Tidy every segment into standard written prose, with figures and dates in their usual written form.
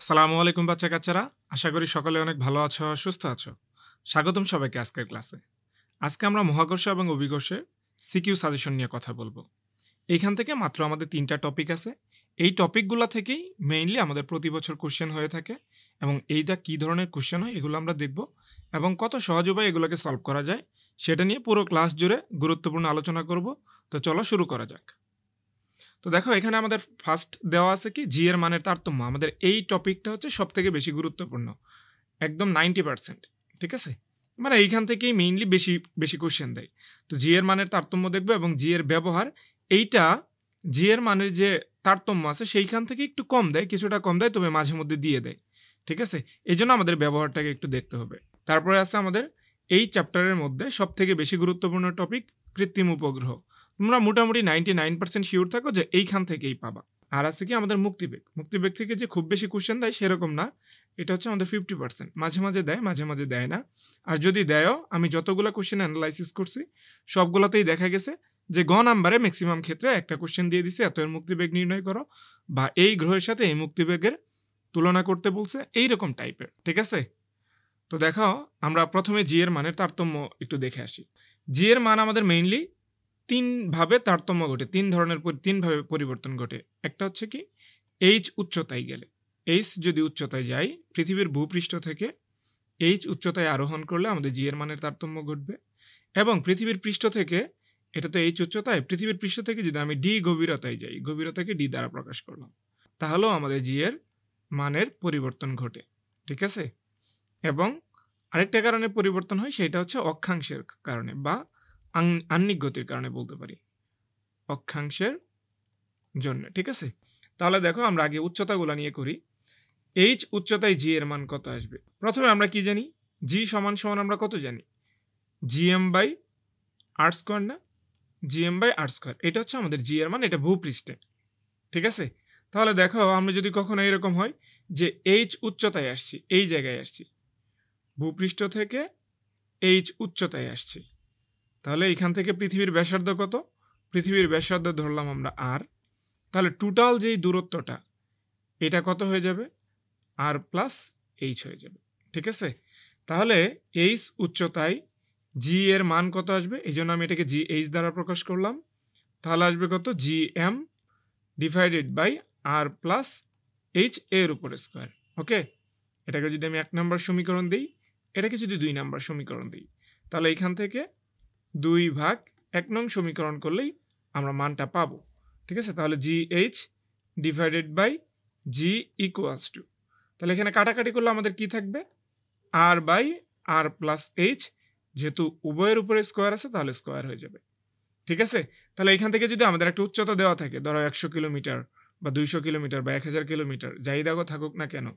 আসসালামু আলাইকুম বাচ্চা কাচ্চারা। আশা করি সকলে অনেক ভালো আছো, সুস্থ আছো। স্বাগতম সবাইকে আজকের ক্লাসে। আজকে আমরা মহাকর্ষ এবং অভিকর্ষের সিকিউ সাজেশন নিয়ে কথা বলবো। এইখান থেকে মাত্র আমাদের ৩টা টপিক আছে। এই টপিকগুলা থেকেই মেইনলি আমাদের প্রতি বছর কোয়েশ্চেন হয়ে থাকে এবং এইটা কী ধরনের কোয়েশ্চেন হয় এগুলো আমরা দেখব এবং কত সহজ উপায়ে এগুলোকে সলভ করা যায় সেটা নিয়ে পুরো ক্লাস জুড়ে গুরুত্বপূর্ণ আলোচনা করব। তো চলো শুরু করা যাক। তো দেখো এখানে আমাদের ফার্স্ট দেওয়া আছে কি জি এর মানের তারতম্য। আমাদের এই টপিকটা হচ্ছে সবথেকে বেশি গুরুত্বপূর্ণ। একদম 90%, ঠিক আছে? মানে এইখান থেকেই মেইনলি বেশি বেশি কোশ্চেন দেয়। তো জি এর মানের তারতম্য দেখবে এবং জি এর ব্যবহার এইটা জি এর মানের যে তারতম্য আছে সেইখান থেকে একটু কম দেয়, কিছুটা কম দেয় তবে মাঝে মধ্যে দিয়ে দেয়। ঠিক আছে? এজন্য আমাদের ব্যবহারটাকে একটু দেখতে হবে। তারপরে আছে আমাদের এই চ্যাপ্টারের মধ্যে সবথেকে বেশি গুরুত্বপূর্ণ টপিক কৃত্রিম উপগ্রহ। তোমরা মোটামুটি 99% শিওর থাকো যে এইখান থেকেই পাবা। আর আছে কি আমাদের মুক্তিবেগ। মুক্তিবেগ থেকে যে খুব বেশি কোশ্চেন দেয় সেরকম না। এটা হচ্ছে আমাদের 50%। মাঝে, মাঝে দেয়, মাঝে, মাঝে দেয় না। আর যদি দেয়ও আমি যতগুলা কোশ্চেন এনালাইসিস করছি সবগুলাতেই দেখা গেছে যে গ নাম্বারে মেক্সিমাম ক্ষেত্রে একটা কোশ্চেন দিয়ে দিছে এত এর মুক্তিবেগ নির্ণয় করো বা এই গ্রহের সাথে এই মুক্তিবেগের তুলনা করতে বলছে এইরকম টাইপের। ঠিক আছে? তো দেখো আমরা প্রথমে জি এর মানের তারতম্য একটু দেখে আসি। জি এর মান আমাদের মেইনলি ৩ ভাবে তারতম্য ঘটে। ৩ ধরনের ৩ ভাবে পরিবর্তন ঘটে। একটা হচ্ছে কি এইচ উচ্চতায় গেলে। এইচ যদি উচ্চতায় যায় পৃথিবীর ভূপৃষ্ঠ থেকে এইচ উচ্চতায় আরোহণ করলে আমাদের জি এর মানের তারতম্য ঘটবে এবং পৃথিবীর পৃষ্ঠ থেকে এটা তো এইচ উচ্চতায় পৃথিবীর পৃষ্ঠ থেকে যদি আমি ডি গভীরতায় যাই, গভীরতাকে ডি দ্বারা প্রকাশ করলাম, তাহলেও আমাদের জি এর মানের পরিবর্তন ঘটে। ঠিক আছে? এবং আরেকটা কারণে পরিবর্তন হয় সেটা হচ্ছে অক্ষাংশের কারণে বা আহ্নিক গতির কারণে বলতে পারি। অক্ষাংশের জন্য। ঠিক আছে? তাহলে দেখো আমরা আগে উচ্চতাগুলো নিয়ে করি। এইচ উচ্চতায় জি এর মান কত আসবে? প্রথমে আমরা কি জানি? জি সমান সমান আমরা কত জানি? জিএম বাই আর স্কয়ার না? GM by R square. এটা হচ্ছে আমাদের জি এর মান, এটা ভূপৃষ্ঠে। ঠিক আছে? তাহলে দেখো আমরা যদি কখনো এরকম হয় যে এইচ উচ্চতায় আসছি, এই জায়গায় আসছি। ভূপৃষ্ঠ থেকে এইচ উচ্চতায় আসছি। তাহলে এখান থেকে পৃথিবীর ব্যাসার্ধ কত? পৃথিবীর ব্যাসার্ধ ধরলাম আমরা আর। তাহলে টোটাল যেই দূরত্বটা এটা কত হয়ে যাবে? আর প্লাস এইচ হয়ে যাবে। ঠিক আছে? তাহলে এইচ উচ্চতায় জি এর মান কত আসবে? এই জন্য আমি এটাকে জি এইচ দ্বারা প্রকাশ করলাম। তাহলে আসবে কত? G M divided by R plus H এর উপরে স্কোয়ার। ওকে? এটাকে যদি আমি ১ নম্বর সমীকরণ দিই, এটাকে যদি ২ নম্বর সমীকরণ দিই, তাহলে এখান থেকে ২ ভাগ ১ নং সমীকরণ করলেই আমরা মানটা পাবো। ঠিক আছে? তাহলে G H divided by G equals to, তাহলে এখানে কাটাকাটি করলে আমাদের কি থাকবে? R by R plus H, যেহেতু উভয়ের উপরে স্কোয়ার আছে তাহলে স্কোয়ার হয়ে যাবে। ঠিক আছে? তাহলে এখান থেকে যদি আমাদের একটা উচ্চতা দেওয়া থাকে, ধরো ১০০ কিলোমিটার বা ২০০ কিলোমিটার বা ১০০০ কিলোমিটার, যাই দেখো থাকুক না কেন,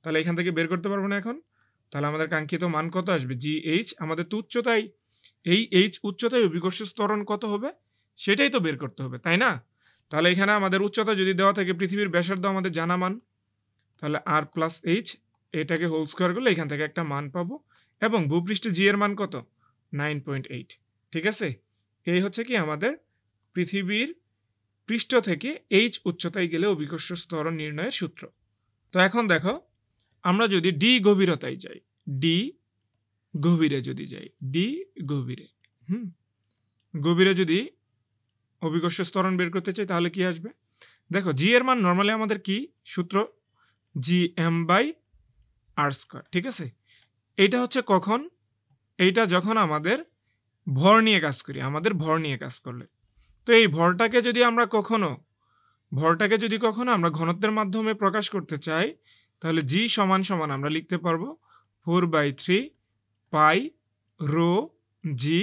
তাহলে এখান থেকে বের করতে পারবো না এখন? তাহলে আমাদের কাঙ্ক্ষিত মান কত আসবে? জি এইচ, আমাদের তো উচ্চতায়, এই এইচ উচ্চতায় অভিকর্ষ ত্বরণ কত হবে সেটাই তো বের করতে হবে, তাই না? তাহলে এখানে আমাদের উচ্চতা যদি দেওয়া থাকে পৃথিবীর ব্যাসার্ধ আমাদের জানা মান, তাহলে আর প্লাস এইচ এটাকে হোল স্কোয়ার করলে এখান থেকে একটা মান পাবো এবং ভূপৃষ্ঠে জি এর মান কত? 9.8। ঠিক আছে? এই হচ্ছে কি আমাদের পৃথিবীর পৃষ্ঠ থেকে এইচ উচ্চতায় গেলে অভিকর্ষ ত্বরণ নির্ণয়ের সূত্র। তো এখন দেখো আমরা যদি ডি গভীরতায় যাই, ডি গভীরে যদি যাই, ডি গভীরে, গভীরে যদি অভিকর্ষ ত্বরণ বের করতে চাই তাহলে কি আসবে? দেখো জি এর মান নর্মালি আমাদের কি সূত্র? G M by R square. ঠিক আছে? এইটা হচ্ছে কখন? এইটা যখন আমাদের ভর নিয়ে কাজ করি, আমাদের ভর নিয়ে কাজ করলে। তো এই ভরটাকে যদি কখনো আমরা ঘনত্বের মাধ্যমে প্রকাশ করতে চাই তাহলে জি সমান সমান আমরা লিখতে পারবো 4/3 পাই রো জি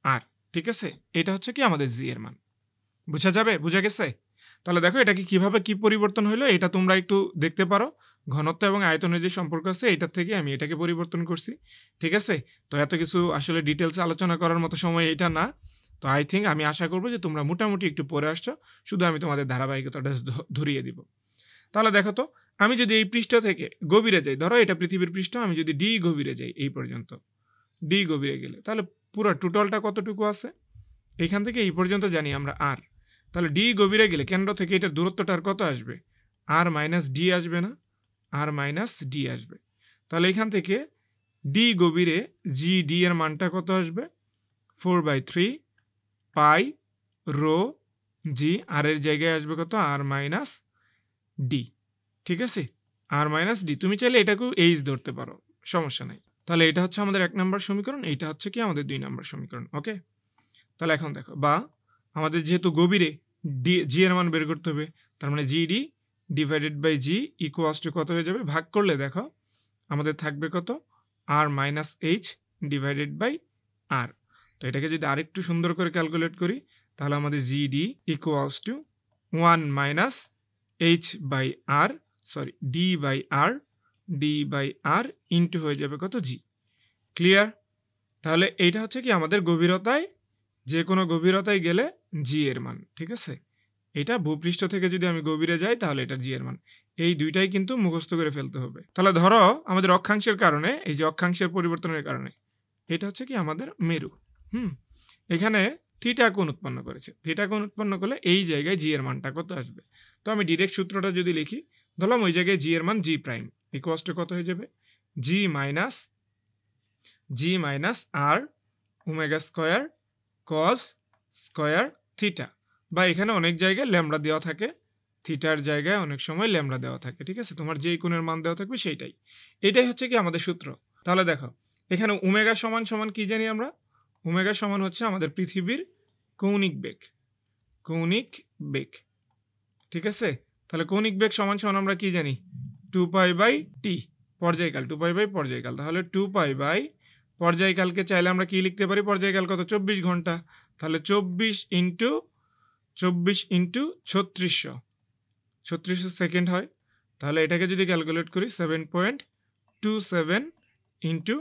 আর। ঠিক আছে? এটা হচ্ছে কি আমাদের জি এর মান। বুঝা যাবে? বুঝা গেছে? তাহলে দেখো এটাকে কিভাবে কি পরিবর্তন হইলো এটা তোমরা একটু দেখতে পারো। ঘনত্ব এবং আয়তনের যে সম্পর্ক আছে এটার থেকে আমি এটাকে পরিবর্তন করছি। ঠিক আছে? তো এত কিছু আসলে ডিটেইলসে আলোচনা করার মতো সময় এটা না। তো আই থিংক আমি আশা করব যে তোমরা মোটামুটি একটু পড়ে আসছো। শুধু আমি তোমাদের ধারাবাহিকতাটা ধরিয়ে দিব। তাহলে দেখো তো আমি যদি এই পৃষ্ঠ থেকে গভীরে যাই, ধরো এটা পৃথিবীর পৃষ্ঠ, আমি যদি ডি গভীরে যাই এই পর্যন্ত, ডি গভীরে গেলে তাহলে পুরো টোটালটা কতটুকু আছে? এখান থেকে এই পর্যন্ত জানি আমরা আর। তাহলে ডি গভীরে গেলে কেন্দ্র থেকে এটার দূরত্বটা আর কত আসবে? আর মাইনাস ডি আসবে না? আর মাইনাস ডি আসবে। তাহলে এখান থেকে ডি গভীরে জি ডি এর মানটা কত আসবে? 4/3 পাই রো জি, আর এর জায়গায় আসবে কত? R minus D. ঠিক আছে, আর মাইনাস ডি। তুমি চাইলে এটাকেও এইচ ধরতে পারো, সমস্যা নাই। তাহলে এটা হচ্ছে আমাদের 1 নম্বর সমীকরণ, এইটা হচ্ছে কি আমাদের 2 নম্বর সমীকরণ। ওকে, তাহলে এখন দেখো, বা আমাদের যেহেতু গভীরে জি এর মান বের করতে হবে, তার মানে GD divided by G equals to কত হয়ে যাবে? ভাগ করলে দেখো আমাদের থাকবে কত? R minus H divided by R. তো এটাকে যদি আরেকটু সুন্দর করে ক্যালকুলেট করি, তাহলে আমাদের GD equals to 1 minus H by R, sorry D by R into হয়ে যাবে কত? জি। ক্লিয়ার? তাহলে এইটা হচ্ছে কি আমাদের গভীরতায়, যে কোনো গভীরতায় গেলে জি এর মান। ঠিক আছে, এটা ভূপৃষ্ঠ থেকে যদি আমি গভীরে যাই তাহলে এটা জি এর মান। এই দুইটাই কিন্তু মুখস্থ করে ফেলতে হবে। তাহলে ধরো আমাদের অক্ষাংশের কারণে, এই যে অক্ষাংশের পরিবর্তনের কারণে, এটা হচ্ছে কি আমাদের মেরু। এখানে থিটা কোণ উৎপন্ন করেছে। থিটা কোণ উৎপন্ন করলে এই জায়গায় জি এর মানটা কত আসবে? তো আমি ডিরেক্ট সূত্রটা যদি লিখি, ধরলাম ওই জায়গায় জি এর মান জি প্রাইম ইকুয়ালস টু কত হয়ে যাবে? G minus r omega square cos square theta, বা এখানে অনেক জায়গায় ল্যামডা দেওয়া থাকে, থিটার জায়গায় অনেক সময় ল্যামডা দেওয়া থাকে। ঠিক আছে, তোমার যেই কোণের মান দেওয়া থাকবে সেইটাই। এটাই হচ্ছে কি আমাদের সূত্র। তাহলে দেখো এখানে ওমেগা সমান সমান কি জানি আমরা? ওমেগা সমান হচ্ছে আমাদের পৃথিবীর কৌণিক বেগ। কৌণিক বেগ, ঠিক আছে। তাহলে কৌণিক বেগ সমান সমান আমরা কি জানি? 2π/t পর্যায়কাল, 2π/পর্যায়কাল। তাহলে 2π/ পর্যায়কালকে চাইলে আমরা কি লিখতে পারি? পর্যায়কাল কত? 24 ঘন্টা। তাহলে 24 ইন্টু 3600 সেকেন্ড হয়। তাহলে এটাকে যদি ক্যালকুলেট করি 7.27 ইন্টু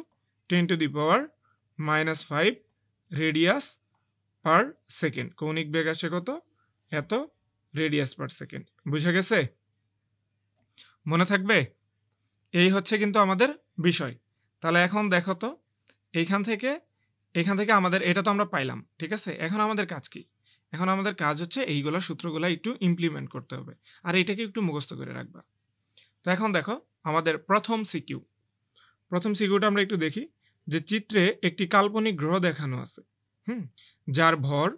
10⁻⁻5 রেডিয়াস পার সেকেন্ড। কৌণিক বেগ আসে কত? এত রেডিয়াস পার সেকেন্ড। বুঝা গেছে? মনে থাকবে? এই হচ্ছে কিন্তু আমাদের বিষয়। তাহলে এখন দেখো তো, এখান থেকে আমাদের এটা তো আমরা পাইলাম। ঠিক আছে, এখন আমাদের কাজ কি? এখন আমাদের কাজ হচ্ছে এইগুলা সূত্রগুলা একটু ইমপ্লিমেন্ট করতে হবে, আর এটাকে একটু মুখস্থ করে রাখবা। তো এখন দেখো আমাদের প্রথম সিকিউটা আমরা একটু দেখি, যে চিত্রে একটি কাল্পনিক গ্রহ দেখানো আছে, যার ভর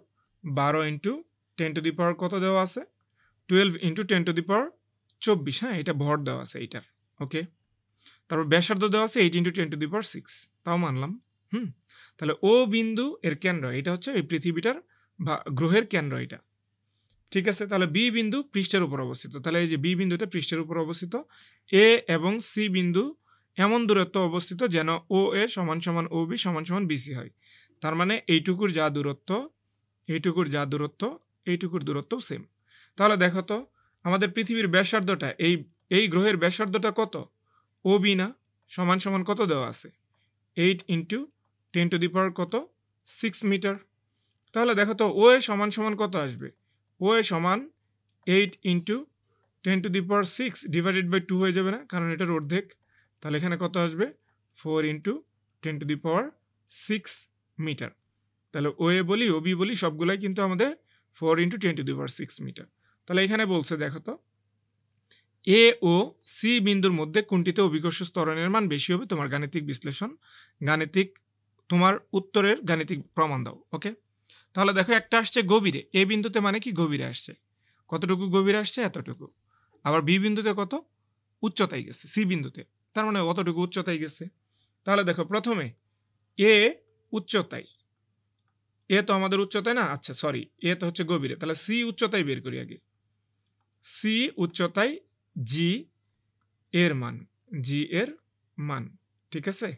12 ইন্টু 10⁻, কত দেওয়া আছে? 12 ইন্টু 10⁻24। হ্যাঁ, এটা ভর দেওয়া আছে এইটার। ওকে, তারপর ব্যাসার্ধ দেওয়া আছে 8 ইন্টু 10⁻6, তাও মানলাম। তাহলে ও বিন্দু এর কেন্দ্র, এটা হচ্ছে এই পৃথিবীটার বা গ্রহের কেন্দ্র এটা। ঠিক আছে, তাহলে বি বিন্দু পৃষ্ঠের উপর অবস্থিত। তাহলে এই যে বি বিন্দুটা পৃষ্ঠের উপর অবস্থিত। এ এবং সি বিন্দু এমন দূরত্ব অবস্থিত যেন ও এ সমান সমান ও বি সমান সমান বিসি হয়। তার মানে এইটুকুর যা দূরত্ব, এইটুকুর দূরত্বও সেম। তাহলে দেখো তো আমাদের পৃথিবীর ব্যাসার্ধটা, এই গ্রহের ব্যাসার্ধটা কত? ও বি না, সমান সমান কত দেওয়া আছে? 8 ইন্টু 10⁻, কত? 6 মিটার। তাহলে দেখো তো ও এ সমান সমান কত আসবে? ও এ সমান 8 ইন্টু 10⁻6 ডিভাইডেড বাই 2 হয়ে যাবে না, কারণ এটার অর্ধেক। তাহলে এখানে কত আসবে? 4 ইন্টু 10⁻6 মিটার। তাহলে ও এ বলি, ও বি বলি, সবগুলাই কিন্তু আমাদের 4 ইন্টু 10⁻6 মিটার। তাহলে এখানে বলছে দেখো তো, এ ও সি বিন্দুর মধ্যে কোনটিতে অভিকর্ষ ত্বরণের মান বেশি হবে? তোমার গাণিতিক বিশ্লেষণ, তোমার উত্তরের গাণিতিক প্রমাণ দাও। ওকে, তাহলে দেখো একটা আসছে গভীরে, এ বিন্দুতে, মানে কি গভীরে আসছে। কতটুকু গভীরে আসছে? এতটুকু। আবার বি বিন্দুতে কত? উচ্চতায় গেছে। সি বিন্দুতে তার মানে অতটুকু উচ্চতায় গেছে। তাহলে দেখো প্রথমে এ উচ্চতায়, এ তো আমাদের উচ্চতায় না, আচ্ছা সরি, এ তো হচ্ছে গভীরে। তাহলে সি উচ্চতায় বের করি আগে। সি উচ্চতায় জি এর মান, ঠিক আছে।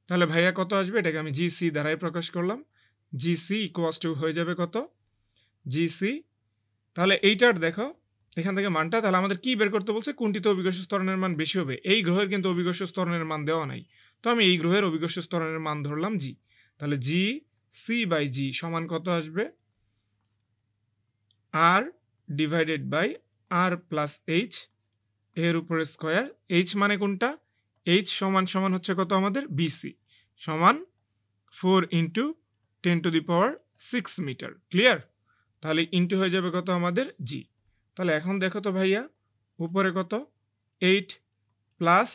তাহলে ভাইয়া কত আসবে? এটাকে আমি জি সি দ্বারাই প্রকাশ করলাম। জি সি ইকুয়ালস টু হয়ে যাবে কত? G C. তাহলে এইটার দেখো এখান থেকে মানটা, তাহলে আমাদের কি বের করতে বলছে? কোনটিতে অভিকর্ষ ত্বরণের মান বেশি হবে। এই গ্রহের কিন্তু অভিকর্ষ ত্বরণের মান দেওয়া নাই, তো আমি এই গ্রহের অভিকর্ষ ত্বরণের মান ধরলাম জি। তাহলে জি সি বাই জি সমান কত আসবে? R divided by R plus H এর উপরে স্কয়ার। এইচ মানে কোনটা? এইচ সমান সমান হচ্ছে কত আমাদের? বিসি সমান 4 ইন্টু 10⁻6 মিটার। ক্লিয়ার? তাহলে ইন্টু হয়ে যাবে কত আমাদের? জি। তাহলে এখন দেখো তো ভাইয়া, উপরে কত? 8 প্লাস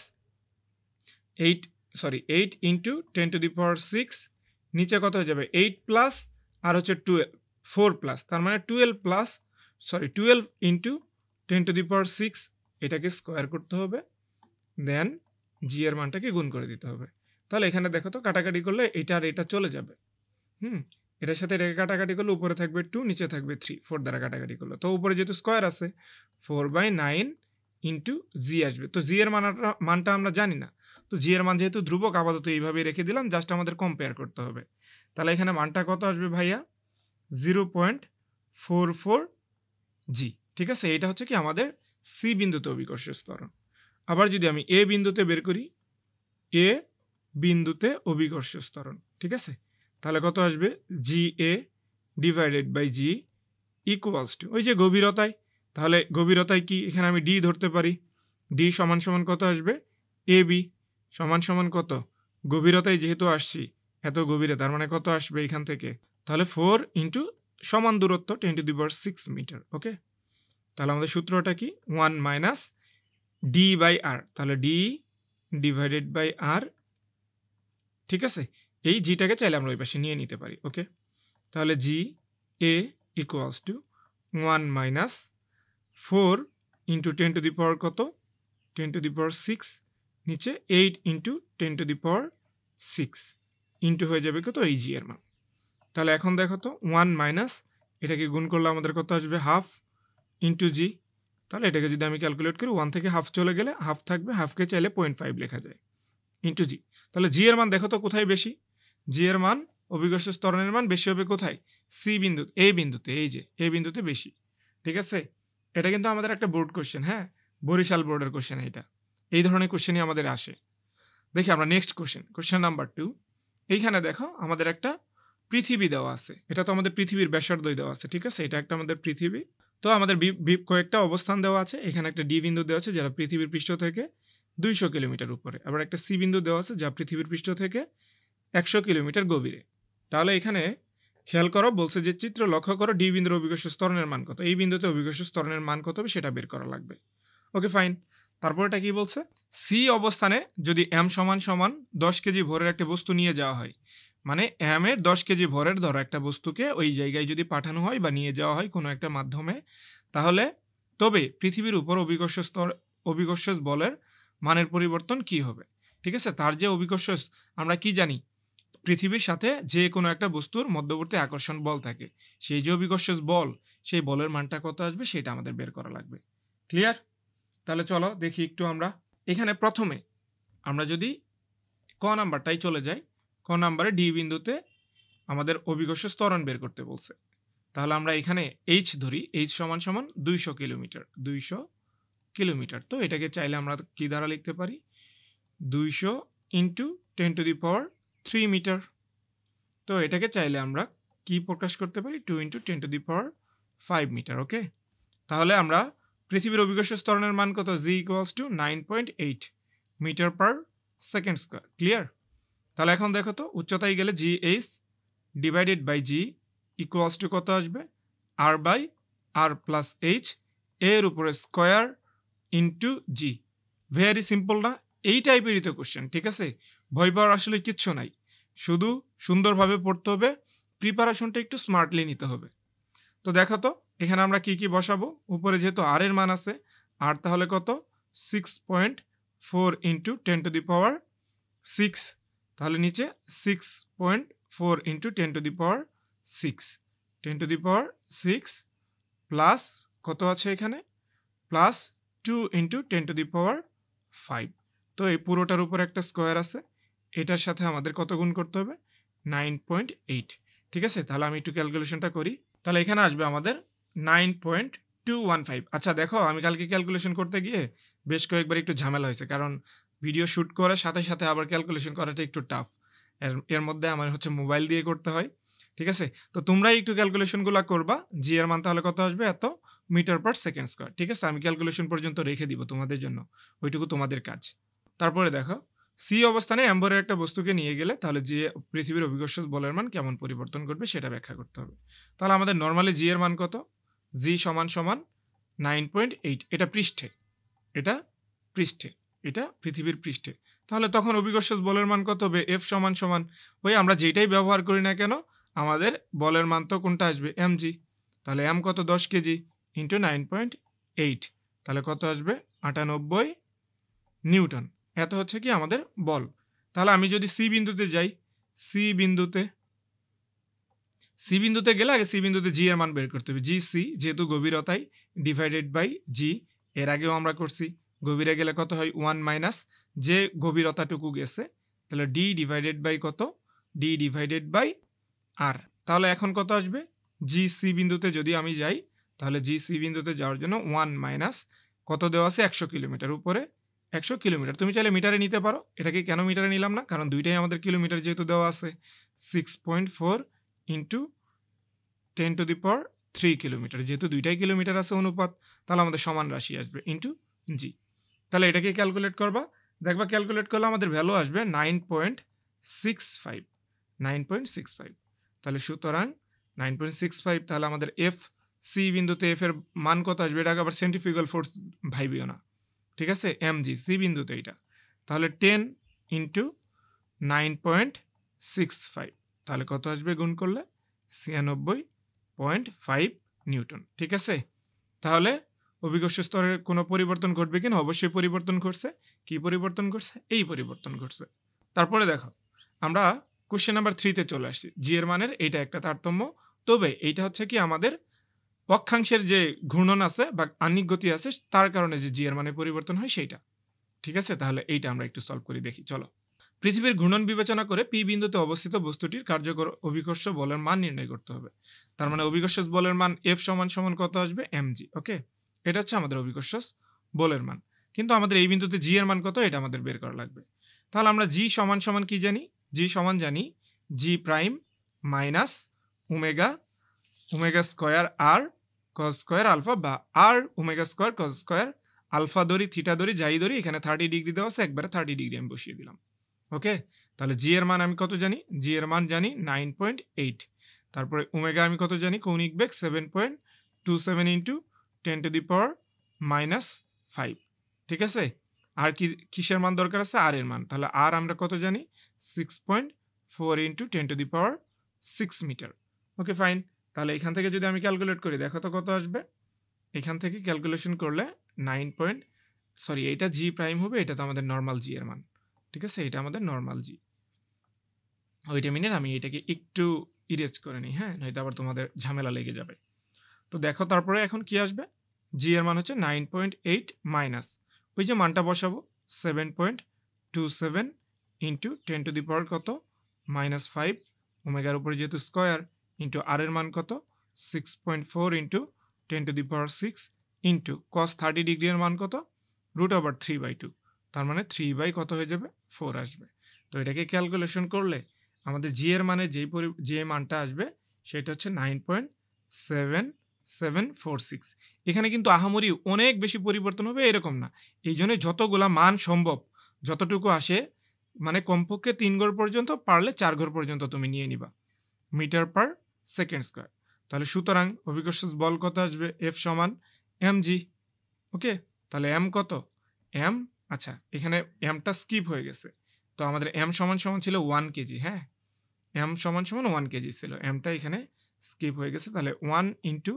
8 ইন্টু 10⁶, নিচে কত হয়ে যাবে 8 প্লাস আর হচ্ছে 4 প্লাস, তার মানে 12 ইন্টু 10⁶, এটাকে স্কোয়ার করতে হবে, দেন জি এর মানটাকে গুণ করে দিতে হবে। তাহলে এখানে দেখো তো কাটাকাটি করলে এটা আর এটা চলে যাবে। এটার সাথে এটাকে কাটাকাটি করলে উপরে থাকবে 2, নিচে থাকবে 3, 4 দ্বারা কাটাকাটি করলে তো উপরে যেহেতু স্কোয়ার আছে 4/9 ইন্টু জি আসবে। তো জি এর মানটা আমরা জানি না, তো জি এর মান যেহেতু ধ্রুবক আপাতত এইভাবে রেখে দিলাম, জাস্ট আমাদের কম্পেয়ার করতে হবে। তাহলে এখানে মানটা কত আসবে ভাইয়া? 0.44 জি। ঠিক আছে, এটা হচ্ছে কি আমাদের সি বিন্দুতে অভিকর্ষজ ত্বরণ। আবার যদি আমি এ বিন্দুতে বের করি, এ বিন্দুতে অভিকর্ষজ ত্বরণ, ঠিক আছে, তাহলে কত আসবে? G a divided by G equals to ওই যে গভীরতায়, তাহলে গভীরতায় কি এখানে আমি ডি ধরতে পারি, ডি সমান সমান কত আসবে? এ বি সমান সমান কত? গভীরতায় যেহেতু আসছি এত গভীরে, তার মানে কত আসবে এখান থেকে? তাহলে 4 ইন্টু সমান দূরত্ব 10⁶ মিটার। ওকে, তাহলে আমাদের সূত্রটা কি? 1 মাইনাস ডি বাই আর, তাহলে ডি ডিভাইডেড বাই আর। ঠিক আছে, এই জিটাকে চাইলে আমরা ওই পাশে নিয়ে নিতে পারি। ওকে, তাহলে জি এ ইকুয়ালস টু 1 মাইনাস 4 ইন্টু 10⁻, কত? 10⁶, নিচে 8 ইন্টু 10⁶, ইন্টু হয়ে যাবে কত? এই জি এর মান। তাহলে এখন দেখো তো 1 মাইনাস এটাকে গুণ করলে আমাদের কত আসবে? হাফ ইন্টু জি। তাহলে এটাকে যদি আমি ক্যালকুলেট করি, 1 থেকে হাফ চলে গেলে হাফ থাকবে, হাফকে চাইলে 0.5 লেখা যায়, ইন্টু জি। তাহলে জি এর মান দেখো তো কোথায় বেশি? জি এর মান, অভিকর্ষজ ত্বরণের মান বেশি হবে কোথায়? সি বিন্দু, এই বিন্দুতে, এই যে এই বিন্দুতে বেশি। ঠিক আছে, এটা কিন্তু আমাদের একটা বোর্ড কোশ্চেন, হ্যাঁ, বরিশাল বোর্ডের কোশ্চেন। এটা এই ধরনের কোশ্চেনই আমাদের আসে। দেখি আমরা নেক্সট কোশ্চেন নাম্বার 2। এইখানে দেখো আমাদের একটা পৃথিবী দেওয়া আছে, এটা তো আমাদের পৃথিবীর ব্যাসার্ধই দেওয়া আছে। ঠিক আছে, এটা একটা আমাদের পৃথিবী। তো আমাদের কয়েকটা অবস্থান দেওয়া আছে, এখানে একটা ডি বিন্দু দেওয়া আছে যেটা পৃথিবীর পৃষ্ঠ থেকে 200 কিলোমিটার উপরে, আবার একটা সি বিন্দু দেওয়া আছে যা পৃথিবীর পৃষ্ঠ থেকে 100 কিলোমিটার গভীরে। তাহলে এখানে খেয়াল করো, বলছে যে চিত্র লক্ষ্য করো ডি বিন্দুর অভিকর্ষজ ত্বরণের মান কত, এই বিন্দুতে অভিকর্ষজ ত্বরণের মান কত হবে সেটা বের করা লাগবে। ওকে ফাইন, তারপর এটা কি বলছে? সি অবস্থানে যদি এম সমান সমান 10 কেজি ভরের একটা বস্তু নিয়ে যাওয়া হয়, মানে এম এর 10 কেজি ভরের ধরো একটা বস্তুকে ওই জায়গায় যদি পাঠানো হয় বা নিয়ে যাওয়া হয় কোনো একটা মাধ্যমে, তাহলে তবে পৃথিবীর উপর অভিকর্ষজ বলের মানের পরিবর্তন কি হবে? ঠিক আছে, তার যে অভিকর্ষজ, আমরা কি জানি পৃথিবীর সাথে যে কোনো একটা বস্তুর মধ্যবর্তী আকর্ষণ বল থাকে, সেই যে অভিকর্ষজ বল, সেই বলের মানটা কত আসবে সেটা আমাদের বের করা লাগবে। ক্লিয়ার? তাহলে চলো দেখি একটু আমরা। এখানে প্রথমে আমরা যদি ক নাম্বারটাই চলে যাই, ক নাম্বারে ডি বিন্দুতে আমাদের অভিকর্ষজ ত্বরণ বের করতে বলছে। তাহলে আমরা এখানে এইচ ধরি, এইচ সমান সমান 200 কিলোমিটার, 200 কিলোমিটার। তো এটাকে চাইলে আমরা কি দ্বারা লিখতে পারি? 200 ইন্টু 10⁻³ মিটার। তো এটাকে চাইলে আমরা কি প্রকাশ করতে পারি? 2 ইন্টু 10⁵ মিটার। ওকে, তাহলে আমরা পৃথিবীর অভিকর্ষজ ত্বরণের মান কত? G equals to 9.8 metre per second square. Clear? তাহলে এখন দেখো তো উচ্চতায় গেলে G H divided by G equals to কত আসবে? R by R plus H এর উপরে square into G. Very simple না? এই টাইপেরই তো কোশ্চেন। ঠিক আছে, ভয় পাওয়ার আসলে কিচ্ছু নাই, শুধু সুন্দরভাবে পড়তে হবে, প্রিপারেশনটা একটু স্মার্টলি নিতে হবে। তো দেখো তো এখানে আমরা কি কি বসাবো? উপরে যেহেতু আর এর মান আছে, আর তাহলে কত? 6.4 ইন্টু 10⁶, তাহলে নিচে 6.4 ইন্টু 10⁶, 10⁶ প্লাস কত আছে এখানে? Plus 2 into 10⁵। তো এই পুরোটার উপর একটা স্কোয়ার আছে, এটার সাথে আমাদের কত গুণ করতে হবে? 9.8। ঠিক আছে, তাহলে আমি একটু ক্যালকুলেশনটা করি। তাহলে এখানে আসবে আমাদের 9.215। আচ্ছা দেখো, আমি কালকে ক্যালকুলেশন করতে গিয়ে বেশ কয়েকবার একটু ঝামেলা হয়েছে, কারণ ভিডিও শ্যুট করার সাথে সাথে আবার ক্যালকুলেশন করাটা একটু টাফ। এর মধ্যে আমার হচ্ছে মোবাইল দিয়ে করতে হয়। ঠিক আছে, তো তোমরাই একটু ক্যালকুলেশনগুলো করবা। জি এর মান তাহলে কত আসবে? এত মিটার পার সেকেন্ড স্কোয়ার। ঠিক আছে, আমি ক্যালকুলেশন পর্যন্ত রেখে দিব তোমাদের জন্য, ওইটুকু তোমাদের কাজ। তারপরে দেখো, সি অবস্থানে অ্যাম্বরের একটা বস্তুকে নিয়ে গেলে তাহলে যে পৃথিবীর অভিকর্ষজ বলের মান কেমন পরিবর্তন করবে সেটা ব্যাখ্যা করতে হবে। তাহলে আমাদের নর্মালি জি এর মান কত? জি সমান সমান 9.8। এটা পৃষ্ঠে, এটা পৃষ্ঠে। এটা পৃথিবীর পৃষ্ঠে। তাহলে তখন অভিকর্ষজ বলের মান কত হবে? F সমান সমান ওই আমরা যেটাই ব্যবহার করি না কেন আমাদের বলের মান তো কোনটা আসবে? mg। তাহলে m কত? 10 কেজি ইন্টু 9.8, তাহলে কত আসবে? 98 নিউটন। এত হচ্ছে কি আমাদের বল। তাহলে আমি যদি সি বিন্দুতে যাই, সি বিন্দুতে গেলে আগে সি বিন্দুতে জি এর মান বের করতে হবে। জি সি যেহেতু গভীরতায় ডিভাইডেড বাই জি, এর আগেও আমরা করছি। গভীরে গেলে কত হয়? 1 মাইনাস যে গভীরতাটুকু গেছে, তাহলে ডি ডিভাইডেড বাই কত? ডি ডিভাইডেড বাই আর। তাহলে এখন কত আসবে? জি সি বিন্দুতে যদি আমি যাই, তাহলে জি সি বিন্দুতে যাওয়ার জন্য 1 মাইনাস কত দেওয়া আছে? 100 কিলোমিটার, উপরে 100 কিলোমিটার। তুমি চাইলে মিটারে নিতে পারো। এটাকে কেন মিটারে নিলাম না? কারণ দুইটাই আমাদের কিলোমিটার যেহেতু দেওয়া আছে। 6.4 into 10 to the power 3 kilometre, যেহেতু দুইটাই কিলোমিটার আছে অনুপাত, তাহলে আমাদের সমান রাশি আসবে ইন্টু জি। তাহলে এটাকে ক্যালকুলেট করবা, দেখবা ক্যালকুলেট করলে আমাদের ভ্যালু আসবে 9.65। 9.65, তাহলে সুতরাং 9.65, তাহলে আমাদের এফ সি বিন্দুতে এফ এর মান কত আসবে? এটাকে আবার সেন্ট্রিফিউগাল ফোর্স ভাইবিও না, ঠিক আছে? এমজি সি বিন্দুতে এটা, তাহলে 10 ইন্টু 9.65, তাহলে কত আসবে গুণ করলে? 96.5 নিউটন, ঠিক আছে? তাহলে অভিকর্ষ স্তরের কোনো পরিবর্তন ঘটবে কিনা? অবশ্যই পরিবর্তন ঘটছে। কি পরিবর্তন ঘটছে? এই পরিবর্তন ঘটছে। তারপরে দেখো আমরা কোশ্চেন নাম্বার 3 চলে আসছি। জি এর মানের এইটা একটা তারতম্য, তবে এইটা হচ্ছে কি আমাদের অক্ষাংশের যে ঘূর্ণন আছে বা আহ্নিক গতি আছে তার কারণে যে জি এর মানে পরিবর্তন হয় সেইটা, ঠিক আছে? তাহলে এইটা আমরা একটু সলভ করে দেখি, চলো। পৃথিবীর ঘূর্ণন বিবেচনা করে পি বিন্দুতে অবস্থিত বস্তুটির কার্যকর অভিকর্ষ বলের মান নির্ণয় করতে হবে। তার মানে অভিকর্ষ বলের মান এফ সমান সমান কত আসবে? এমজি। ওকে, এটা হচ্ছে আমাদের অভিকর্ষ বলের মান। কিন্তু আমাদের এই বিন্দুতে জি এর মান কত এটা আমাদের বের করা লাগবে। তাহলে আমরা জি সমান সমান কি জানি? জি সমান জানি G prime minus omega, omega square R cos square alpha, বা R omega square cos square alpha ধরি, থিটা ধরি, যাই ধরি, এখানে 30 ডিগ্রি দেওয়া আছে, একবারে 30 ডিগ্রি আমি বসিয়ে দিলাম। ওকে, তাহলে জি এর মান আমি কত জানি? জি এর মান জানি 9.8। তারপরে ওমেগা আমি কত জানি? কৌণিক বেগ 7.27 into 10 to the power minus 5, ঠিক আছে? আর কি কিসের মান দরকার আছে? আর এর মান। তাহলে আর আমরা কত জানি? 6.4 into 10 to the power 6 metre. Okay fine. তাহলে এখান থেকে যদি আমি ক্যালকুলেট করি, দেখো তো কত আসবে? এখান থেকে ক্যালকুলেশন করলে 9 পয়েন্ট, সরি এইটা জি প্রাইম হবে, এটা তো আমাদের নর্মাল জি এর মান, ঠিক আছে? এটা আমাদের নর্মাল জি। ওইটা মিনিট আমি এটাকে একটু ইরেজ করে নিই, হ্যাঁ, নয়তো আবার তোমাদের ঝামেলা লেগে যাবে। তো দেখো তারপরে এখন কি আসবে? জি এর মান হচ্ছে 9.8 মাইনাস ওই যে মানটা বসাবো 7.27 ইন্টু 10 টু দি পাওয়ার কত? মাইনাস 5, ওমেগার উপরে যেহেতু স্কোয়ার, ইন্টু আর এর মান কত? 6.4 into 10 to the power 6 into cos 30 degree এর মান কত? রুট ওভার 3/2, তার মানে 3 বাই কত হয়ে যাবে? 4 আসবে। তো এটাকে ক্যালকুলেশন করলে আমাদের জি এর মানে যে মানটা আসবে সেটা হচ্ছে 9.7746। এখানে কিন্তু আহামরি অনেক বেশি পরিবর্তন হবে এরকম না। এই জন্য যতগুলা মান সম্ভব, যতটুকু আসে, মানে কমপক্ষে 3 ঘর পর্যন্ত, পারলে 4 ঘর পর্যন্ত তুমি নিয়ে নিবা মিটার পার সেকেন্ড স্কোয়ার। তাহলে সুতরাং অভিকর্ষ বল কত আসবে? এফ সমান এমজি। ওকে, তাহলে এম কত? এম, আচ্ছা এখানে এমটা স্কিপ হয়ে গেছে, তো আমাদের এম সমান সমান ছিল 1 কেজি, হ্যাঁ, এম সমান সমান 1 কেজি ছিল, এমটা এখানে স্কিপ হয়ে গেছে। তাহলে 1 ইন্টু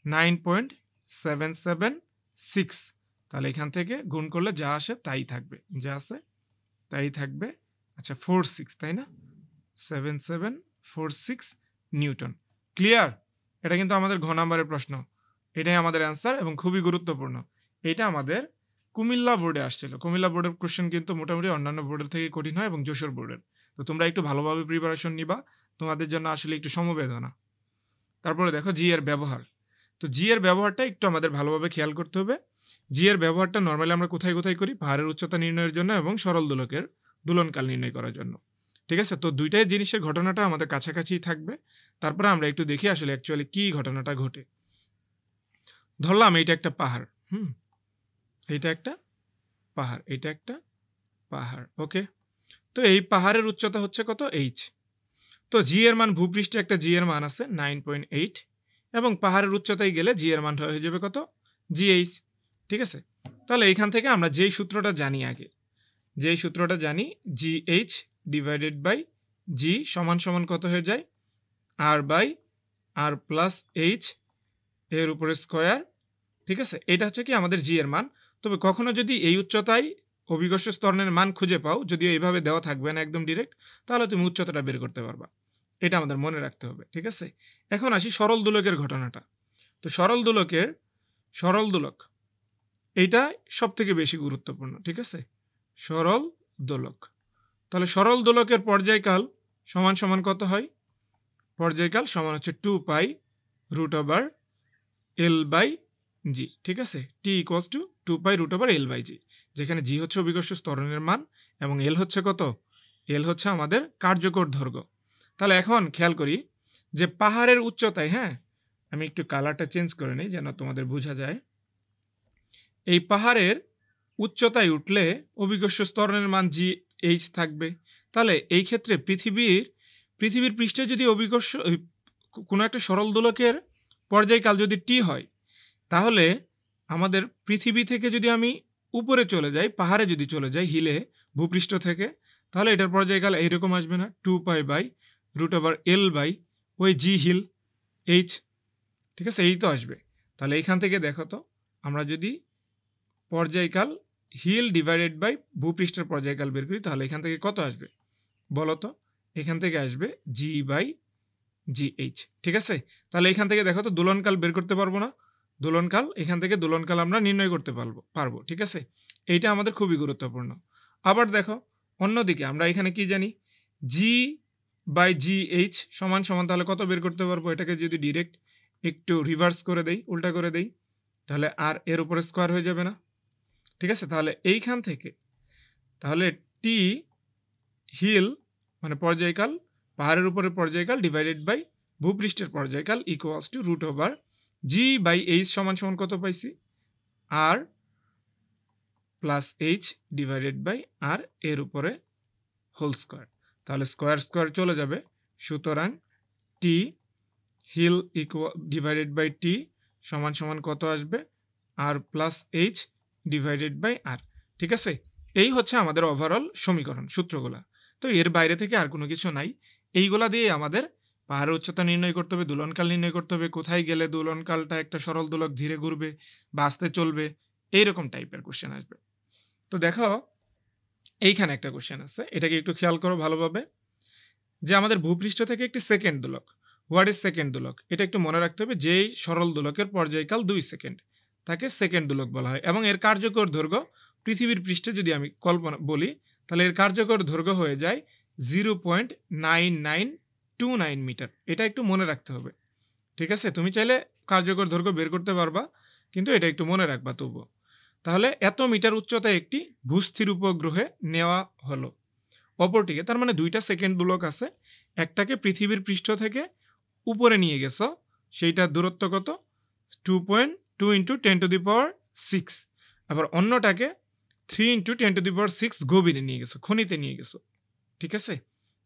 9.776, তাহলে এখান থেকে গুণ করলে যা আসে তাই থাকবে, যা আছে তাই থাকবে। আচ্ছা 46, তাই না? 7746 নিউটন। ক্লিয়ার? এটা কিন্তু আমাদের ঘ নাম্বারের প্রশ্ন, এটাই আমাদের অ্যান্সার এবং খুবই গুরুত্বপূর্ণ। এটা আমাদের কুমিল্লা বোর্ডে আসছিল। কুমিল্লা বোর্ডের কোশ্চেন কিন্তু মোটামুটি অন্যান্য বোর্ডের থেকে কঠিন হয়, এবং যশোর বোর্ডের। তো তোমরা একটু ভালোভাবে প্রিপারেশন নিবা, তোমাদের জন্য আসলে একটু সমবেদনা। তারপরে দেখো জি এর ব্যবহার। তো জি এর ব্যবহারটা একটু আমাদের ভালোভাবে খেয়াল করতে হবে। জি এর ব্যবহারটা নর্মালি আমরা কোথায় কোথায় করি? পাহাড়ের উচ্চতা নির্ণয়ের জন্য এবং সরল দোলকের দোলনকাল নির্ণয় করার জন্য, ঠিক আছে? তো দুইটাই জিনিসের ঘটনাটা আমাদের কাছাকাছি থাকবে। তারপরে আমরা একটু দেখি আসলে অ্যাকচুয়ালি কি ঘটনাটা ঘটে। ধরলাম এইটা একটা পাহাড়, এইটা একটা পাহাড়, এইটা একটা পাহাড়। ওকে, তো এই পাহাড়ের উচ্চতা হচ্ছে কত? এইচ। তো জি এর মান, ভূপৃষ্ঠে একটা জি এর মান আছে 9.8, এবং পাহাড়ের উচ্চতায় গেলে জি এর মানটা হয়ে যাবে কত? জিএইচ, ঠিক আছে? তাহলে এইখান থেকে আমরা যেই সূত্রটা জানি আগে, যেই সূত্রটা জানি GH ডিভাইডেড বাই জি সমান সমান কত হয়ে যায় আর বাই আর প্লাস এইচ এর উপরে স্কোয়ার। ঠিক আছে, এটা হচ্ছে কি আমাদের জি এর মান। তবে কখনো যদি এই উচ্চতায় অভিকর্ষ ত্বরণের মান খুঁজে পাও, যদিও এইভাবে দেওয়া থাকবে না একদম ডিরেক্ট, তাহলে তুমি উচ্চতাটা বের করতে পারবা। এটা আমাদের মনে রাখতে হবে। ঠিক আছে, এখন আসি সরল দোলকের ঘটনাটা। তো সরল দোলক এইটা সব থেকে বেশি গুরুত্বপূর্ণ। ঠিক আছে, সরল দোলক। তাহলে সরল দোলকের পর্যায়কাল সমান সমান কত হয়? পর্যায়কাল সমান হচ্ছে 2 pi root over L by G. ঠিক আছে, T equals to 2 pi root over L by G, যেখানে জি হচ্ছে অভিকর্ষ ত্বরণের মান এবং এল হচ্ছে কত? এল হচ্ছে আমাদের কার্যকর দৈর্ঘ্য। তাহলে এখন খেয়াল করি যে পাহাড়ের উচ্চতায়, হ্যাঁ আমি একটু কালারটা চেঞ্জ করে নিই যেন তোমাদের বোঝা যায়। এই পাহাড়ের উচ্চতায় উঠলে অভিকর্ষ ত্বরণের মান জি এইচ থাকবে। তাহলে এই ক্ষেত্রে পৃথিবীর পৃষ্ঠে যদি কোনো একটা সরল দোলকের পর্যায়কাল যদি টি হয়, তাহলে আমাদের পৃথিবী থেকে যদি আমি উপরে চলে যাই, পাহাড়ে যদি চলে যাই হিলে, ভূপৃষ্ঠ থেকে, তাহলে এটার পর্যায়কাল এইরকম আসবে না, 2 pi by root over L by ওই জি হিল এইচ। ঠিক আছে, এই তো আসবে। তাহলে এইখান থেকে দেখো তো, আমরা যদি পর্যায়কাল হিল ডিভাইডেড বাই ভূপৃষ্ঠের পর্যায়কাল বের করি, তাহলে এখান থেকে কত আসবে বলো তো? এখান থেকে আসবে জি বাই জি এইচ। ঠিক আছে, তাহলে এখান থেকে দেখো তো দোলনকাল বের করতে পারবো না? দোলনকাল, এখান থেকে দোলনকাল আমরা নির্ণয় করতে পারবো। ঠিক আছে, এইটা আমাদের খুবই গুরুত্বপূর্ণ। আবার দেখো অন্যদিকে আমরা এখানে কি জানি, জি বাই জি এইচ সমান সমান, তাহলে কত বের করতে পারবো? এটাকে যদি ডিরেক্ট একটু রিভার্স করে দেই, উল্টা করে দেই, তাহলে আর এর উপরে স্কোয়ার হয়ে যাবে না? ঠিক আছে, তাহলে এইখান থেকে তাহলে টি হিল মানে পর্যায়কাল, পাহাড়ের উপরে পর্যায়কাল ডিভাইডেড বাই ভূপৃষ্ঠের পর্যায়কাল equals to root over G by H সমান সমান কত পাইছি? R plus H divided by R এর উপরে হোল স্কোয়ার। তাহলে স্কোয়ার স্কোয়ার চলে যাবে, সুতরাং T hill divided by T সমান সমান কত আসবে? R plus H divided by R. ঠিক আছে, এই হচ্ছে আমাদের ওভারঅল সমীকরণ, সূত্রগুলা। তো এর বাইরে থেকে আর কোনো কিছু নাই। এইগুলা দিয়ে আমাদের পাহাড়ের উচ্চতা নির্ণয় করতে হবে, দোলনকাল নির্ণয় করতে হবে, কোথায় গেলে দোলনকালটা একটা সরল দোলক ধীরে ঘুরবে বা আস্তে চলবে, এইরকম টাইপের কোশ্চেন আসবে। তো দেখো এইখানে একটা কোশ্চেন আছে, এটাকে একটু খেয়াল করো ভালোভাবে, যে আমাদের ভূপৃষ্ঠ থেকে একটি সেকেন্ড দোলক, হোয়াট ইজ সেকেন্ড দোলক, এটা একটু মনে রাখতে হবে। যেই সরল দোলকের পর্যায়কাল 2 সেকেন্ড তাকে সেকেন্ড দোলক বলা হয়, এবং এর কার্যকর দৈর্ঘ্য পৃথিবীর পৃষ্ঠে যদি আমি কল্পনা বলি, তাহলে এর কার্যকর দৈর্ঘ্য হয়ে যায় 0.9929 মিটার। এটা একটু মনে রাখতে হবে। ঠিক আছে, তুমি চাইলে কার্যকর দৈর্ঘ্য বের করতে পারবা, কিন্তু এটা একটু মনে রাখবা তবুও। তাহলে এত মিটার উচ্চতায় একটি ভূস্থির উপগ্রহে নেওয়া হলো। অপরটিকে, তার মানে দুইটা সেকেন্ড দোলক আছে, একটাকে পৃথিবীর পৃষ্ঠ থেকে উপরে নিয়ে গেছো, সেইটার দূরত্ব কত? 2.2 ইন্টু 10⁶। আবার অন্যটাকে 3 ইন্টু 10⁶ গভীরে নিয়ে গেছো, খনিতে নিয়ে গেছো। ঠিক আছে,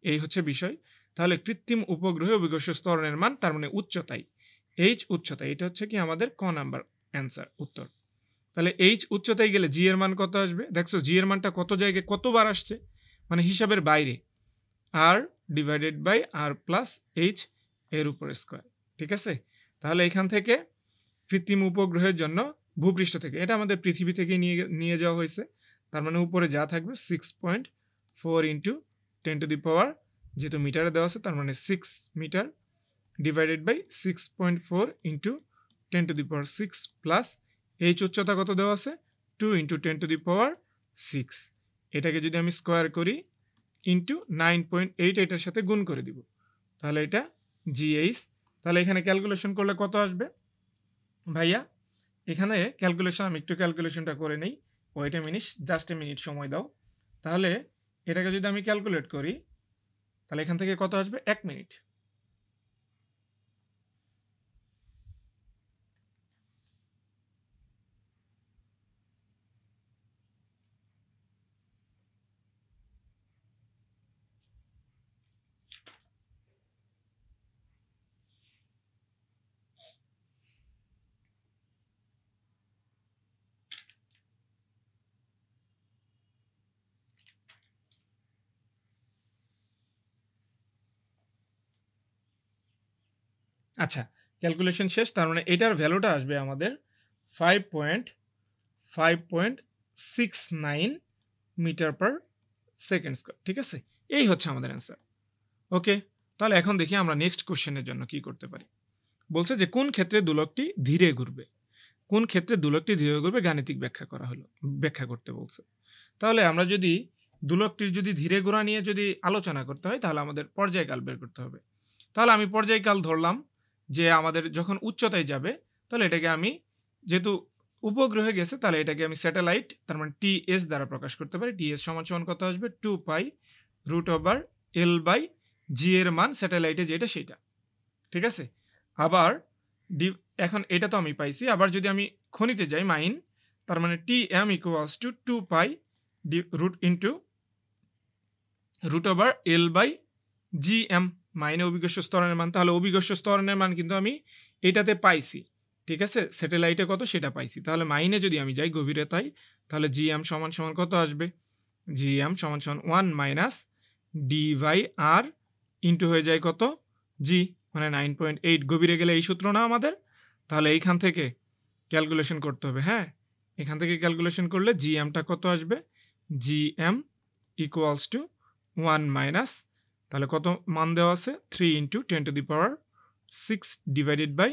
এই হচ্ছে বিষয়। তাহলে কৃত্রিম উপগ্রহে অভিকর্ষ ত্বরণের মান, তার মানে উচ্চতায়, এইচ উচ্চতায়, এটা হচ্ছে কি আমাদের ক নাম্বার অ্যান্সার, উত্তর। তাহলে এইচ উচ্চতায় গেলে জি এর মান কত আসবে? দেখছো জি এর মানটা কত জায়গায় কতবার আসছে, মানে হিসাবের বাইরে, R divided by R plus H এর উপর স্কোয়ার। ঠিক আছে, তাহলে এখান থেকে কৃত্রিম উপগ্রহের জন্য ভূপৃষ্ঠ থেকে, এটা আমাদের পৃথিবী থেকে নিয়ে যাওয়া হয়েছে, তার মানে উপরে যা থাকবে 6.4 ইন্টু 10⁻, যেহেতু মিটারে দেওয়া আছে তার মানে 6 metre divided by 6.4 into 10⁶, plus H উচ্চতা কত দেওয়া আছে? 2 ইন্টু 10⁶। এটাকে যদি আমি স্কোয়ার করি ইন্টু 9.8 এটার সাথে গুণ করে দিব, তাহলে এটা জিএইচ। তাহলে এখানে ক্যালকুলেশন করলে কত আসবে ভাইয়া? এখানে ক্যালকুলেশন, আমি একটু ক্যালকুলেশনটা করে নেই, wait a minute, just a minute সময় দাও। তাহলে এটাকে যদি আমি ক্যালকুলেট করি, তাহলে এখান থেকে কত আসবে? 1 মিনিট। আচ্ছা, ক্যালকুলেশন শেষ। তার মানে এটার ভ্যালুটা আসবে আমাদের 5.5.69 মিটার পার সেকেন্ড স্কয়ার। ঠিক আছে? এই হচ্ছে আমাদের অ্যান্সার। ওকে? তাহলে এখন দেখি আমরা নেক্সট কোয়েশ্চেনের জন্য কি করতে পারি। বলছে যে কোন ক্ষেত্রে দোলকটি ধীরে ঘুরবে? কোন ক্ষেত্রে দোলকটি ধীরে ঘুরবে গাণিতিক ব্যাখ্যা করা হলো। ব্যাখ্যা করতে বলছে। তাহলে আমরা যদি দোলকটির যদি ধীরে ঘোরা নিয়ে যদি আলোচনা করতে হয় তাহলে আমাদের পর্যায়কাল বের করতে হবে। তাহলে আমি পর্যায়কাল ধরলাম যে আমাদের যখন উচ্চতায় যাবে তাহলে এটাকে আমি যেহেতু উপগ্রহে গেছে তাহলে এটাকে আমি স্যাটেলাইট তার মানে টিএস দ্বারা প্রকাশ করতে পারি। টিএস সমান সমান কত আসবে? 2 pi root over L by জি এর মান স্যাটেলাইটে যেটা সেটা। ঠিক আছে? আবার ডি এখন এটা তো আমি পাইছি। আবার যদি আমি খনিতে যাই মাইন তার মানে TM equals to 2 pi D root into root over L by GM মাইনে অভিকর্ষ ত্বরণের মান। তাহলে অভিকর্ষ ত্বরণের মান কিন্তু আমি এটাতে পাইছি। ঠিক আছে? স্যাটেলাইটে কত সেটা পাইছি। তাহলে মাইনে যদি আমি যাই গভীরতায় তাহলে জিএম সমান সমান কত আসবে? জিএম সমান সমান 1 minus D by R into হয়ে যায় কত? জি মানে 9.8 গভীরে গেলে এই সূত্র না আমাদের? তাহলে এইখান থেকে ক্যালকুলেশন করতে হবে। হ্যাঁ? এখান থেকে ক্যালকুলেশন করলে জিএমটা কত আসবে? জিএম ইকুয়ালস টু 1 মাইনাস তাহলে কত মান দেওয়া আছে? 3 into 10 to the power 6 divided by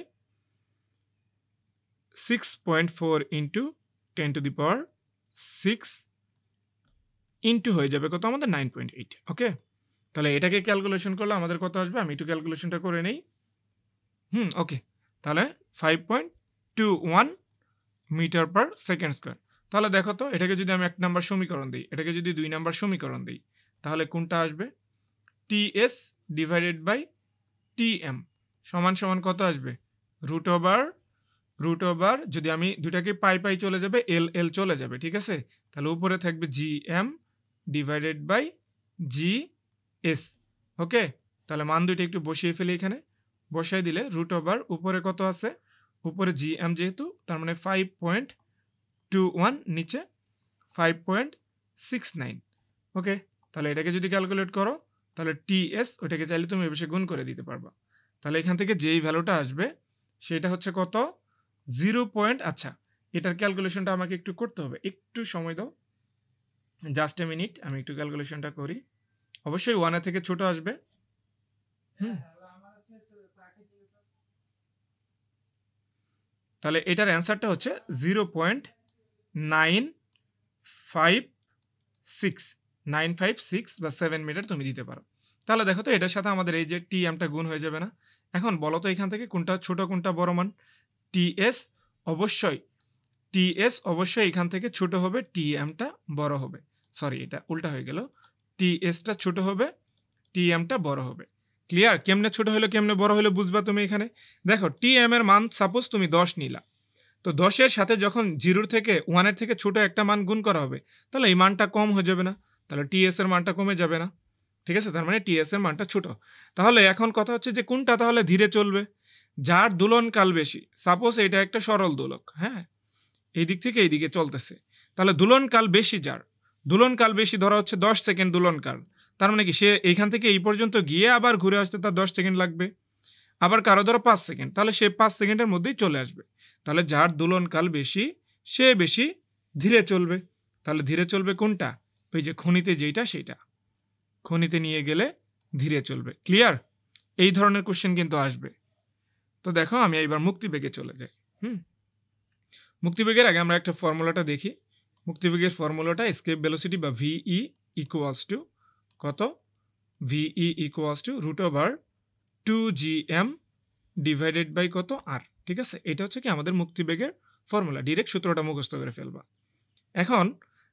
6.4 into 10 to the power 6 into হয়ে যাবে কত আমাদের? 9.8। ওকে? তাহলে এটাকে ক্যালকুলেশন করলে আমাদের কত আসবে? আমি একটু ক্যালকুলেশনটা করে নেই। ওকে। তাহলে 5.21 মিটার পার সেকেন্ড স্কয়ার। তাহলে দেখো তো এটাকে যদি আমি ১ নাম্বার সমীকরণ দেই, এটাকে যদি ২ নাম্বার সমীকরণ দেই, তাহলে কোনটা আসবে? টিএস ডিভাইডেড বাই টিএম সমান সমান কত আসবে? রুট ওভার যদি আমি দুটাকে পাই চলে যাবে, এল চলে যাবে। ঠিক আছে? তাহলে উপরে থাকবে জিএম ডিভাইডেড বাই জিএস। ওকে? তাহলে মান দুইটা একটু বসিয়ে ফেলি এখানে। বসায় দিলে রুট ওভার উপরে কত আছে? উপরে জিএম যেহেতু তার মানে 5.21 নিচে 5.69। ওকে? তাহলে এটাকে যদি ক্যালকুলেট করো তাহলে টিএস ওটাকে চাইলে তুমি এ বিষয়ে গুণ করে দিতে পারবা। তাহলে এখান থেকে যেই ভ্যালুটা আসবে সেটা হচ্ছে কত? 0 পয়েন্ট আচ্ছা এটার ক্যালকুলেশনটা আমাকে একটু করতে হবে। একটু সময় দাও। জাস্ট এ মিনিট আমি একটু ক্যালকুলেশনটা করি। অবশ্যই 1 এর থেকে ছোট আসবে। হুম। তাহলে এটার অ্যান্সারটা হচ্ছে 0.956 বা 7 মিটার তুমি দিতে পারো। তাহলে দেখো তো এটার সাথে আমাদের এই যে টিএমটা গুণ হয়ে যাবে না? এখন বলো তো এখান থেকে কোনটা ছোট কোনটা বড় মান? টিএস অবশ্যই এখান থেকে ছোট হবে, টিএমটা বড় হবে। সরি এটা উল্টা হয়ে গেল। টিএসটা ছোট হবে, টিএমটা বড় হবে। ক্লিয়ার? কেমনে ছোট হলো কেমনে বড় হলো বুঝবা তুমি এখানে। দেখো টিএম এর মান সাপোজ তুমি 10 নিলা। তো 10 এর সাথে যখন 0 থেকে 1 এর থেকে ছোট একটা মান গুণ করা হবে, তাহলে এই মানটা কম হয়ে যাবে না? তাহলে টিএস এর মানটা কমে যাবে না? ঠিক আছে? তার মানে টিএস এর মানটা ছোট। তাহলে এখন কথা হচ্ছে যে কোনটা তাহলে ধীরে চলবে? যার দোলনকাল বেশি। সাপোজ এটা একটা সরল দোলক, হ্যাঁ? এই দিক থেকে এই দিকে চলতেছে। তাহলে দোলনকাল বেশি যার, দোলনকাল বেশি ধরা হচ্ছে 10 সেকেন্ড দোলনকাল। তার মানে কি সে এইখান থেকে এই পর্যন্ত গিয়ে আবার ঘুরে আসতে তার 10 সেকেন্ড লাগবে। আবার কারো ধরো 5 সেকেন্ড, তাহলে সে 5 সেকেন্ডের মধ্যেই চলে আসবে। তাহলে যার দোলনকাল বেশি সে বেশি ধীরে চলবে। তাহলে ধীরে চলবে কোনটা? ওই যে খনিতে যেইটা সেইটা। খনিতে নিয়ে গেলে ধীরে চলবে। ক্লিয়ার? এই ধরনের কোশ্চেন কিন্তু আসবে। তো দেখো আমি এইবার মুক্তিবেগে চলে যাই। মুক্তিবেগের আগে আমরা একটা ফর্মুলাটা দেখি। মুক্তিবেগের ফর্মুলাটা এসকেপ ভেলোসিটি বা ভিই ইকুয়ালস টু কত? VE equals to root over 2gm divided by কত? আর। ঠিক আছে? এটা হচ্ছে কি আমাদের মুক্তিবেগের ফর্মুলা। ডিরেক্ট সূত্রটা মুখস্থ করে ফেলবা। এখন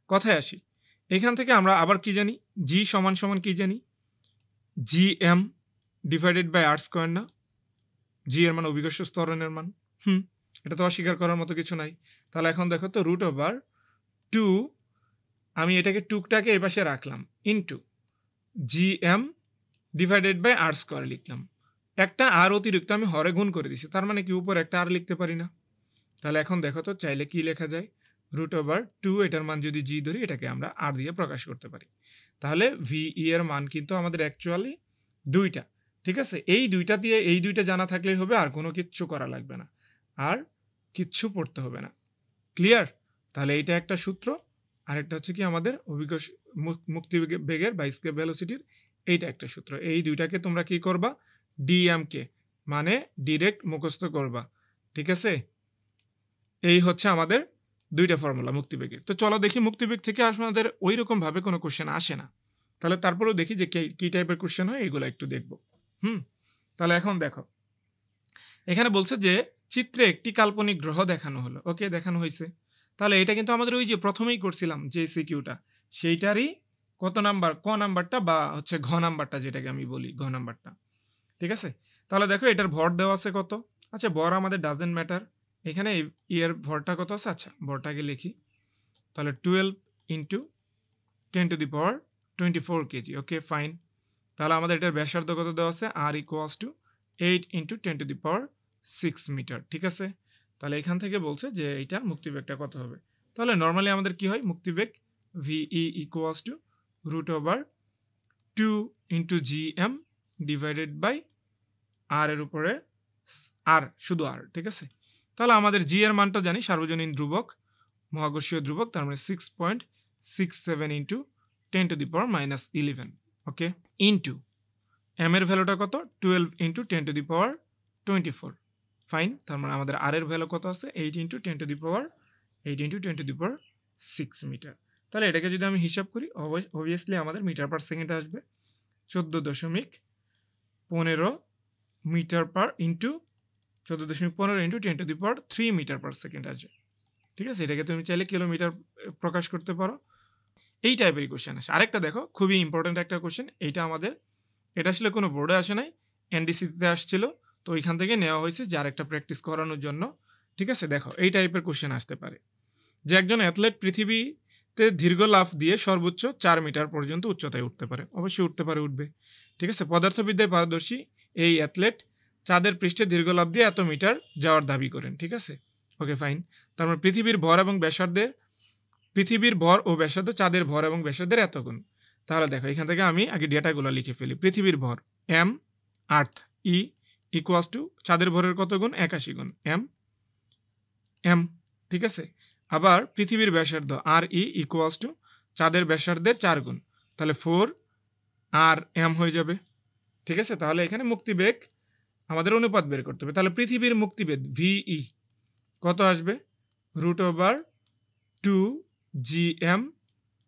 কথায় আসি। এখান থেকে আমরা আবার কি জানি? জি সমান সমান কি জানি? GM divided by R square না? জি এর মান অভিকর্ষ ত্বরণের মান। এটা তো অস্বীকার করার মতো কিছু নাই। তাহলে এখন দেখো তো রুট ওভার 2 আমি এটাকে টুকটাকে এই পাশে রাখলাম into GM divided by R square লিখলাম। একটা আর অতিরিক্ত আমি হরে গুণ করে দিছি। তার মানে কি উপর একটা আর লিখতে পারি না? তাহলে এখন দেখো তো চাইলে কি লেখা যায়? রুট ওভার 2 এটার মান যদি জি ধরি এটাকে আমরা আর দিয়ে প্রকাশ করতে পারি। তাহলে ভিই এর মান কিন্তু আমাদের অ্যাকচুয়ালি 2টা। ঠিক আছে? এই ২ টা দিয়ে এই ২ টা জানা থাকলেই হবে, আর কোনো কিচ্ছু করা লাগবে না। আর কিচ্ছু পড়তে হবে না। ক্লিয়ার? তাহলে এইটা একটা সূত্র। আরেকটা হচ্ছে কি আমাদের মুক্তিবেগের বা escape velocity র এইটা একটা সূত্র। এই ২ টাকে তোমরা কি করবা? ডিএমকে মানে ডিরেক্ট মুখস্থ করবা। ঠিক আছে? এই হচ্ছে আমাদের ২ টা ফর্মুলা মুক্তিবেগের। তো চলো দেখি মুক্তিবেগ থেকে আমাদের ঐরকম ভাবে কোনো কোয়েশ্চেন আসে না। তাহলে তারপরেও দেখি যে কি টাইপের কোয়েশ্চেন হয় এগুলো একটু দেখব। হুম? তাহলে এখন দেখো। এখানে বলছে যে চিত্রে একটি কাল্পনিক গ্রহ দেখানো হলো। ওকে, দেখানো হইছে। তাহলে এটা কিন্তু আমাদের ওই যে ১ম এই করছিলাম যে সিকিউটা, সেইটারই কত নাম্বার? ক নাম্বারটা বা হচ্ছে ঘ নাম্বারটা যেটাকে আমি বলি, ঘ নাম্বারটা। ঠিক আছে? তাহলে দেখো এটার ভর দেওয়া আছে কত? আচ্ছা, ভর আমাদের ডাজন্ট ম্যাটার। এখানে এর ভরটা কত আছে? আচ্ছা, ভরটাকে লিখি। তাহলে 12 into 10 to the power 24 KG. Okay, fine. তাহলে আমাদের এটার ব্যাসার্ধ কত দেওয়া আছে? r equals to 8 into 10 to the power 6 metre. ঠিক আছে? তাহলে এখান থেকে বলছে যে এইটার মুক্তিবেগটা কত হবে? তাহলে নরমালি আমাদের কি হয়? মুক্তিবেগ VE equals to root over 2 into GM divided by r এর উপরে r, শুধু r। ঠিক আছে? তাহলে আমাদের g এর মানটা জানি, সার্বজনীন ধ্রুবক, মহাকর্ষীয় ধ্রুবক, তার মানে 6.67 into 10 to the power minus 11। Okay, into m এর ভ্যালুটা কত? 12 into 10 to the power 24। Fine. তার মানে আমাদের r এর ভ্যালু কত আছে? 8 into 10 to the power 8 into 10 to the power 6 metre. তাহলে এটাকে যদি আমি হিসাব করি, অবভিয়াসলি আমাদের মিটার পার সেকেন্ড আসবে 14.15 metre per into 14.15 into 10 to the power 3 metre per second আসবে। ঠিক আছে? এটাকে তুমি চাইলে কিলোমিটার প্রকাশ করতে পারো। এই টাইপের কোশ্চেন আসে। আরেকটা দেখো, খুবই ইম্পর্টেন্ট একটা কোশ্চেন। এইটা আমাদের, এটা আসলে কোনো বোর্ডে আসে নাই, এনডিসিতে আসছিল। তো ওইখান থেকে নেওয়া হয়েছে যে আরেকটা প্র্যাকটিস করানোর জন্য। ঠিক আছে? দেখো এই টাইপের কোশ্চেন আসতে পারে যে একজন অ্যাথলেট পৃথিবীতে দীর্ঘ লাফ দিয়ে সর্বোচ্চ 4 মিটার পর্যন্ত উচ্চতায় উঠতে পারে। অবশ্যই উঠতে পারে, উঠবে। ঠিক আছে? পদার্থবিদ্যায় পারদর্শী এই অ্যাথলেট চাঁদের পৃষ্ঠে দীর্ঘ লাফ দিয়ে এত মিটার যাওয়ার দাবি করেন। ঠিক আছে? ওকে, ফাইন। তার মানে পৃথিবীর ভর ও ব্যাসার্ধ চাঁদের ভর এবং ব্যাসার্ধের এত গুণ। তাহলে দেখো এখান থেকে আমি আগে ডেটাগুলো লিখে ফেলি। পৃথিবীর ভর m, earth E equals to চাঁদের ভরের কত গুণ? 81 গুণ m। ঠিক আছে? আবার পৃথিবীর ব্যাসার্ধ RE ইকুয়ালস টু চাঁদের ব্যাসার্ধের 4 গুণ। তাহলে 4 RM হয়ে যাবে। ঠিক আছে? তাহলে এখানে মুক্তিবেগ আমাদের অনুপাত বের করতে হবে। তাহলে পৃথিবীর মুক্তিবেগ VE কত আসবে? রুট ওভার 2 GM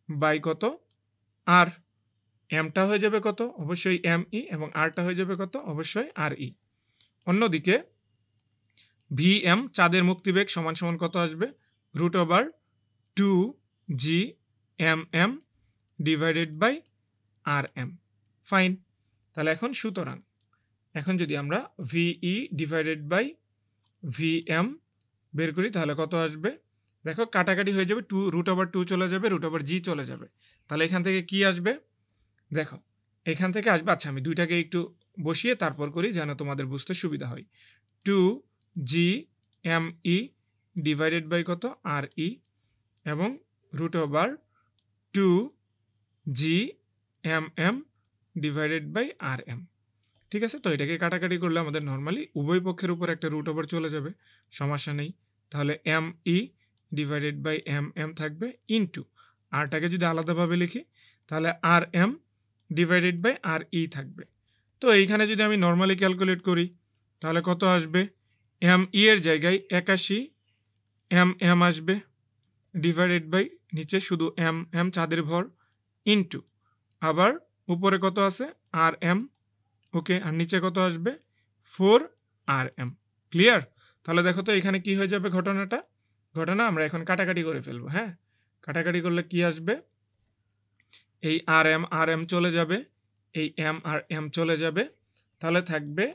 বাই কত? R। এমটা হয়ে যাবে কত? অবশ্যই ME, এবং আরটা হয়ে যাবে কত? অবশ্যই RE। অন্যদিকে VM চাঁদের মুক্তিবেগ সমান সমান কত আসবে? Root over 2 GMM divided by RM। Fine. তাহলে এখন সুতরাং এখন যদি আমরা VE ডিভাইডেড বাই VM বের করি তাহলে কত আসবে? দেখো কাটাকাটি হয়ে যাবে, 2 রুট ওভার 2 চলে যাবে, রুট ওভার G চলে যাবে। তাহলে এখান থেকে কি আসবে? দেখো এখান থেকে আসবে, আচ্ছা আমি দুইটাকে একটু বসিয়ে তারপর করি যেন তোমাদের বুঝতে সুবিধা হয়। 2 GME ডিভাইডেড বাই কত? RE, এবং root over 2 GMM divided by RM। ঠিক আছে? তো এটাকে কাটাকাটি করলে আমাদের নর্মালি উভয় পক্ষের উপর একটা রুট ওভার চলে যাবে, সমস্যা নেই। তাহলে ME ডিভাইডেড বাই MM থাকবে, ইনটু আরটাকে যদি আলাদাভাবে লিখি তাহলে RM ডিভাইডেড বাই RE থাকবে। তো এইখানে যদি আমি নর্মালি ক্যালকুলেট করি তাহলে কত আসবে? ME এর জায়গায় 81 MM আসবে, ডিভাইডেড বাই নিচে শুধু MM চাঁদের ভর, ইনটু আবার উপরে কত আছে? RM। ওকে, আর নিচে কত আসবে? 4 RM। ক্লিয়ার? তাহলে দেখো তো এখানে কি হয়ে যাবে ঘটনা আমরা এখন কাটাকাটি করে ফেলবো। হ্যাঁ, কাটাকাটি করলে কি আসবে? এই RM চলে যাবে, এই M আর M চলে যাবে। তাহলে থাকবে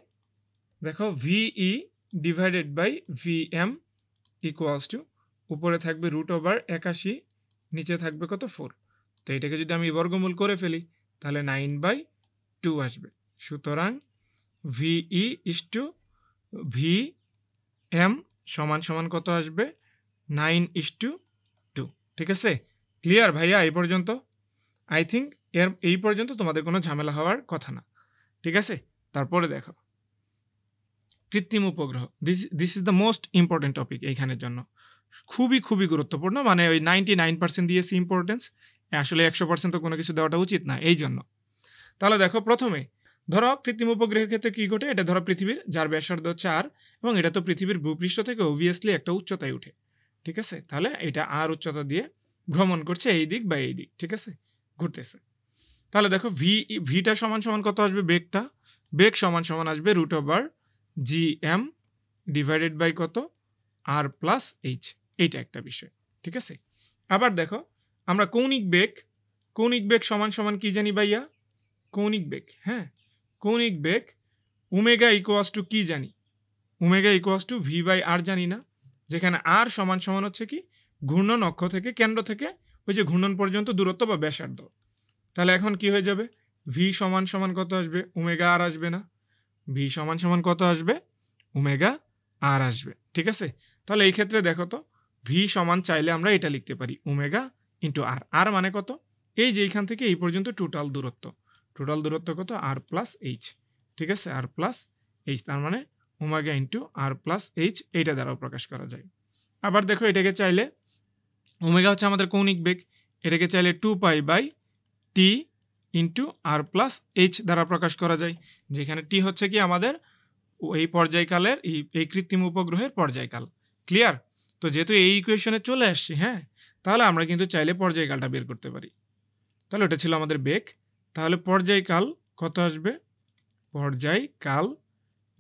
দেখো VE divided by VM equals to উপরে থাকবে রুট ওভার 81, নিচে থাকবে কত? 4। তো এটাকে যদি আমি বর্গমূল করে ফেলি তাহলে 9/2 আসবে। সুতরাং VE ইস টু VM সমান সমান কত আসবে? 9/2। ঠিক আছে? ক্লিয়ার ভাইয়া এই পর্যন্ত? আই থিঙ্ক এই পর্যন্ত তোমাদের কোনো ঝামেলা হওয়ার কথা না। ঠিক আছে? তারপরে দেখো কৃত্রিম উপগ্রহ, this is the most important topic এইখানের জন্য। খুবই খুবই গুরুত্বপূর্ণ, মানে ওই 99% দিয়েছি ইম্পর্টেন্স, আসলে 100% তো কোনো কিছু দেওয়াটা উচিত না এই জন্য। তাহলে দেখো প্রথমে ধরো কৃত্রিম উপগ্রহের ক্ষেত্রে কী ঘটে, এটা ধরো পৃথিবীর, যার ব্যাসার্ধ হচ্ছে আর, এবং এটা তো পৃথিবীর ভূপৃষ্ঠ থেকে অবভিয়াসলি একটা উচ্চতায় উঠে, ঠিক আছে। তাহলে এটা আর উচ্চতা দিয়ে ভ্রমণ করছে এই দিক বা এই দিক, ঠিক আছে, ঘুরতেছে। তাহলে দেখো ভিটা সমান সমান কত আসবে, বেগ সমান সমান আসবে √/gm ডিভাইডেড বাই কত, আর প্লাস এইচ, এইটা একটা বিষয়, ঠিক আছে। আবার দেখো আমরা কৌণিক বেগ সমান সমান কি জানি ভাইয়া, কৌণিক বেগ, হ্যাঁ, কৌণিক বেগ ওমেগা ইকুয়ালস টু কি জানি, ওমেগা ইকুয়ালস টু v/r জানি না, যেখানে আর সমান সমান হচ্ছে কি ঘূর্ণন অক্ষ থেকে, কেন্দ্র থেকে ওই যে ঘূর্ণন পর্যন্ত দূরত্ব বা ব্যাসার্ধ। তাহলে এখন কি হয়ে যাবে, ভি সমান সমান কত আসবে, ওমেগা আর আসবে না, ভি সমান সমান কত আসবে, ওমেগা আর আসবে, ঠিক আছে। তাহলে এই ক্ষেত্রে দেখো তো ভি সমান চাইলে আমরা এটা লিখতে পারি ওমেগা ইন্টু আর, আর মানে কত, এই যে এইখান থেকে এই পর্যন্ত টোটাল দূরত্ব কত, আর প্লাস এইচ, ঠিক আছে, আর প্লাস এইচ, তার মানে omega into R plus H, এইটা দ্বারাও প্রকাশ করা যায়। আবার দেখো এটাকে চাইলে, ওমেগা হচ্ছে আমাদের কৌণিক বেগ, এটাকে চাইলে 2π/t into R plus H দ্বারা প্রকাশ করা যায়, যেখানে টি হচ্ছে কি আমাদের এই পর্যায়কালের এই কৃত্রিম উপগ্রহের পর্যায়কাল। ক্লিয়ার? তো যেহেতু এই ইকুয়েশনে চলে আসছি, হ্যাঁ, তাহলে আমরা কিন্তু চাইলে পর্যায়কালটা বের করতে পারি। তাহলে ওটা ছিল আমাদের বেগ, তাহলে পর্যায়কাল কত আসবে, পর্যায়কাল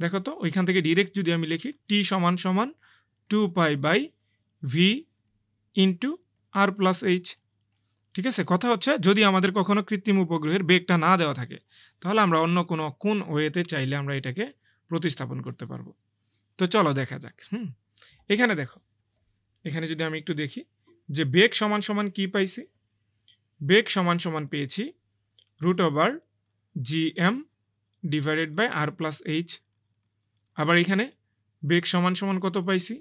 দেখো তো ওইখান থেকে ডিরেক্ট যদি আমি লিখি টি সমান সমান 2π/v into R plus H, ঠিক আছে। কথা হচ্ছে যদি আমাদের কখনো কৃত্রিম উপগ্রহের বেগটা না দেওয়া থাকে, তাহলে আমরা অন্য কোনো কোন ওয়েতে চাইলে আমরা এটাকে প্রতিস্থাপন করতে পারবো। তো চলো দেখা যাক। এখানে দেখো, এখানে যদি আমি একটু দেখি যে বেগ সমান সমান কি পাইছি, বেগ সমান সমান পেয়েছি √/gm divided by R plus H. আবার এখানে বেগ সমান সমান কত পাইছি,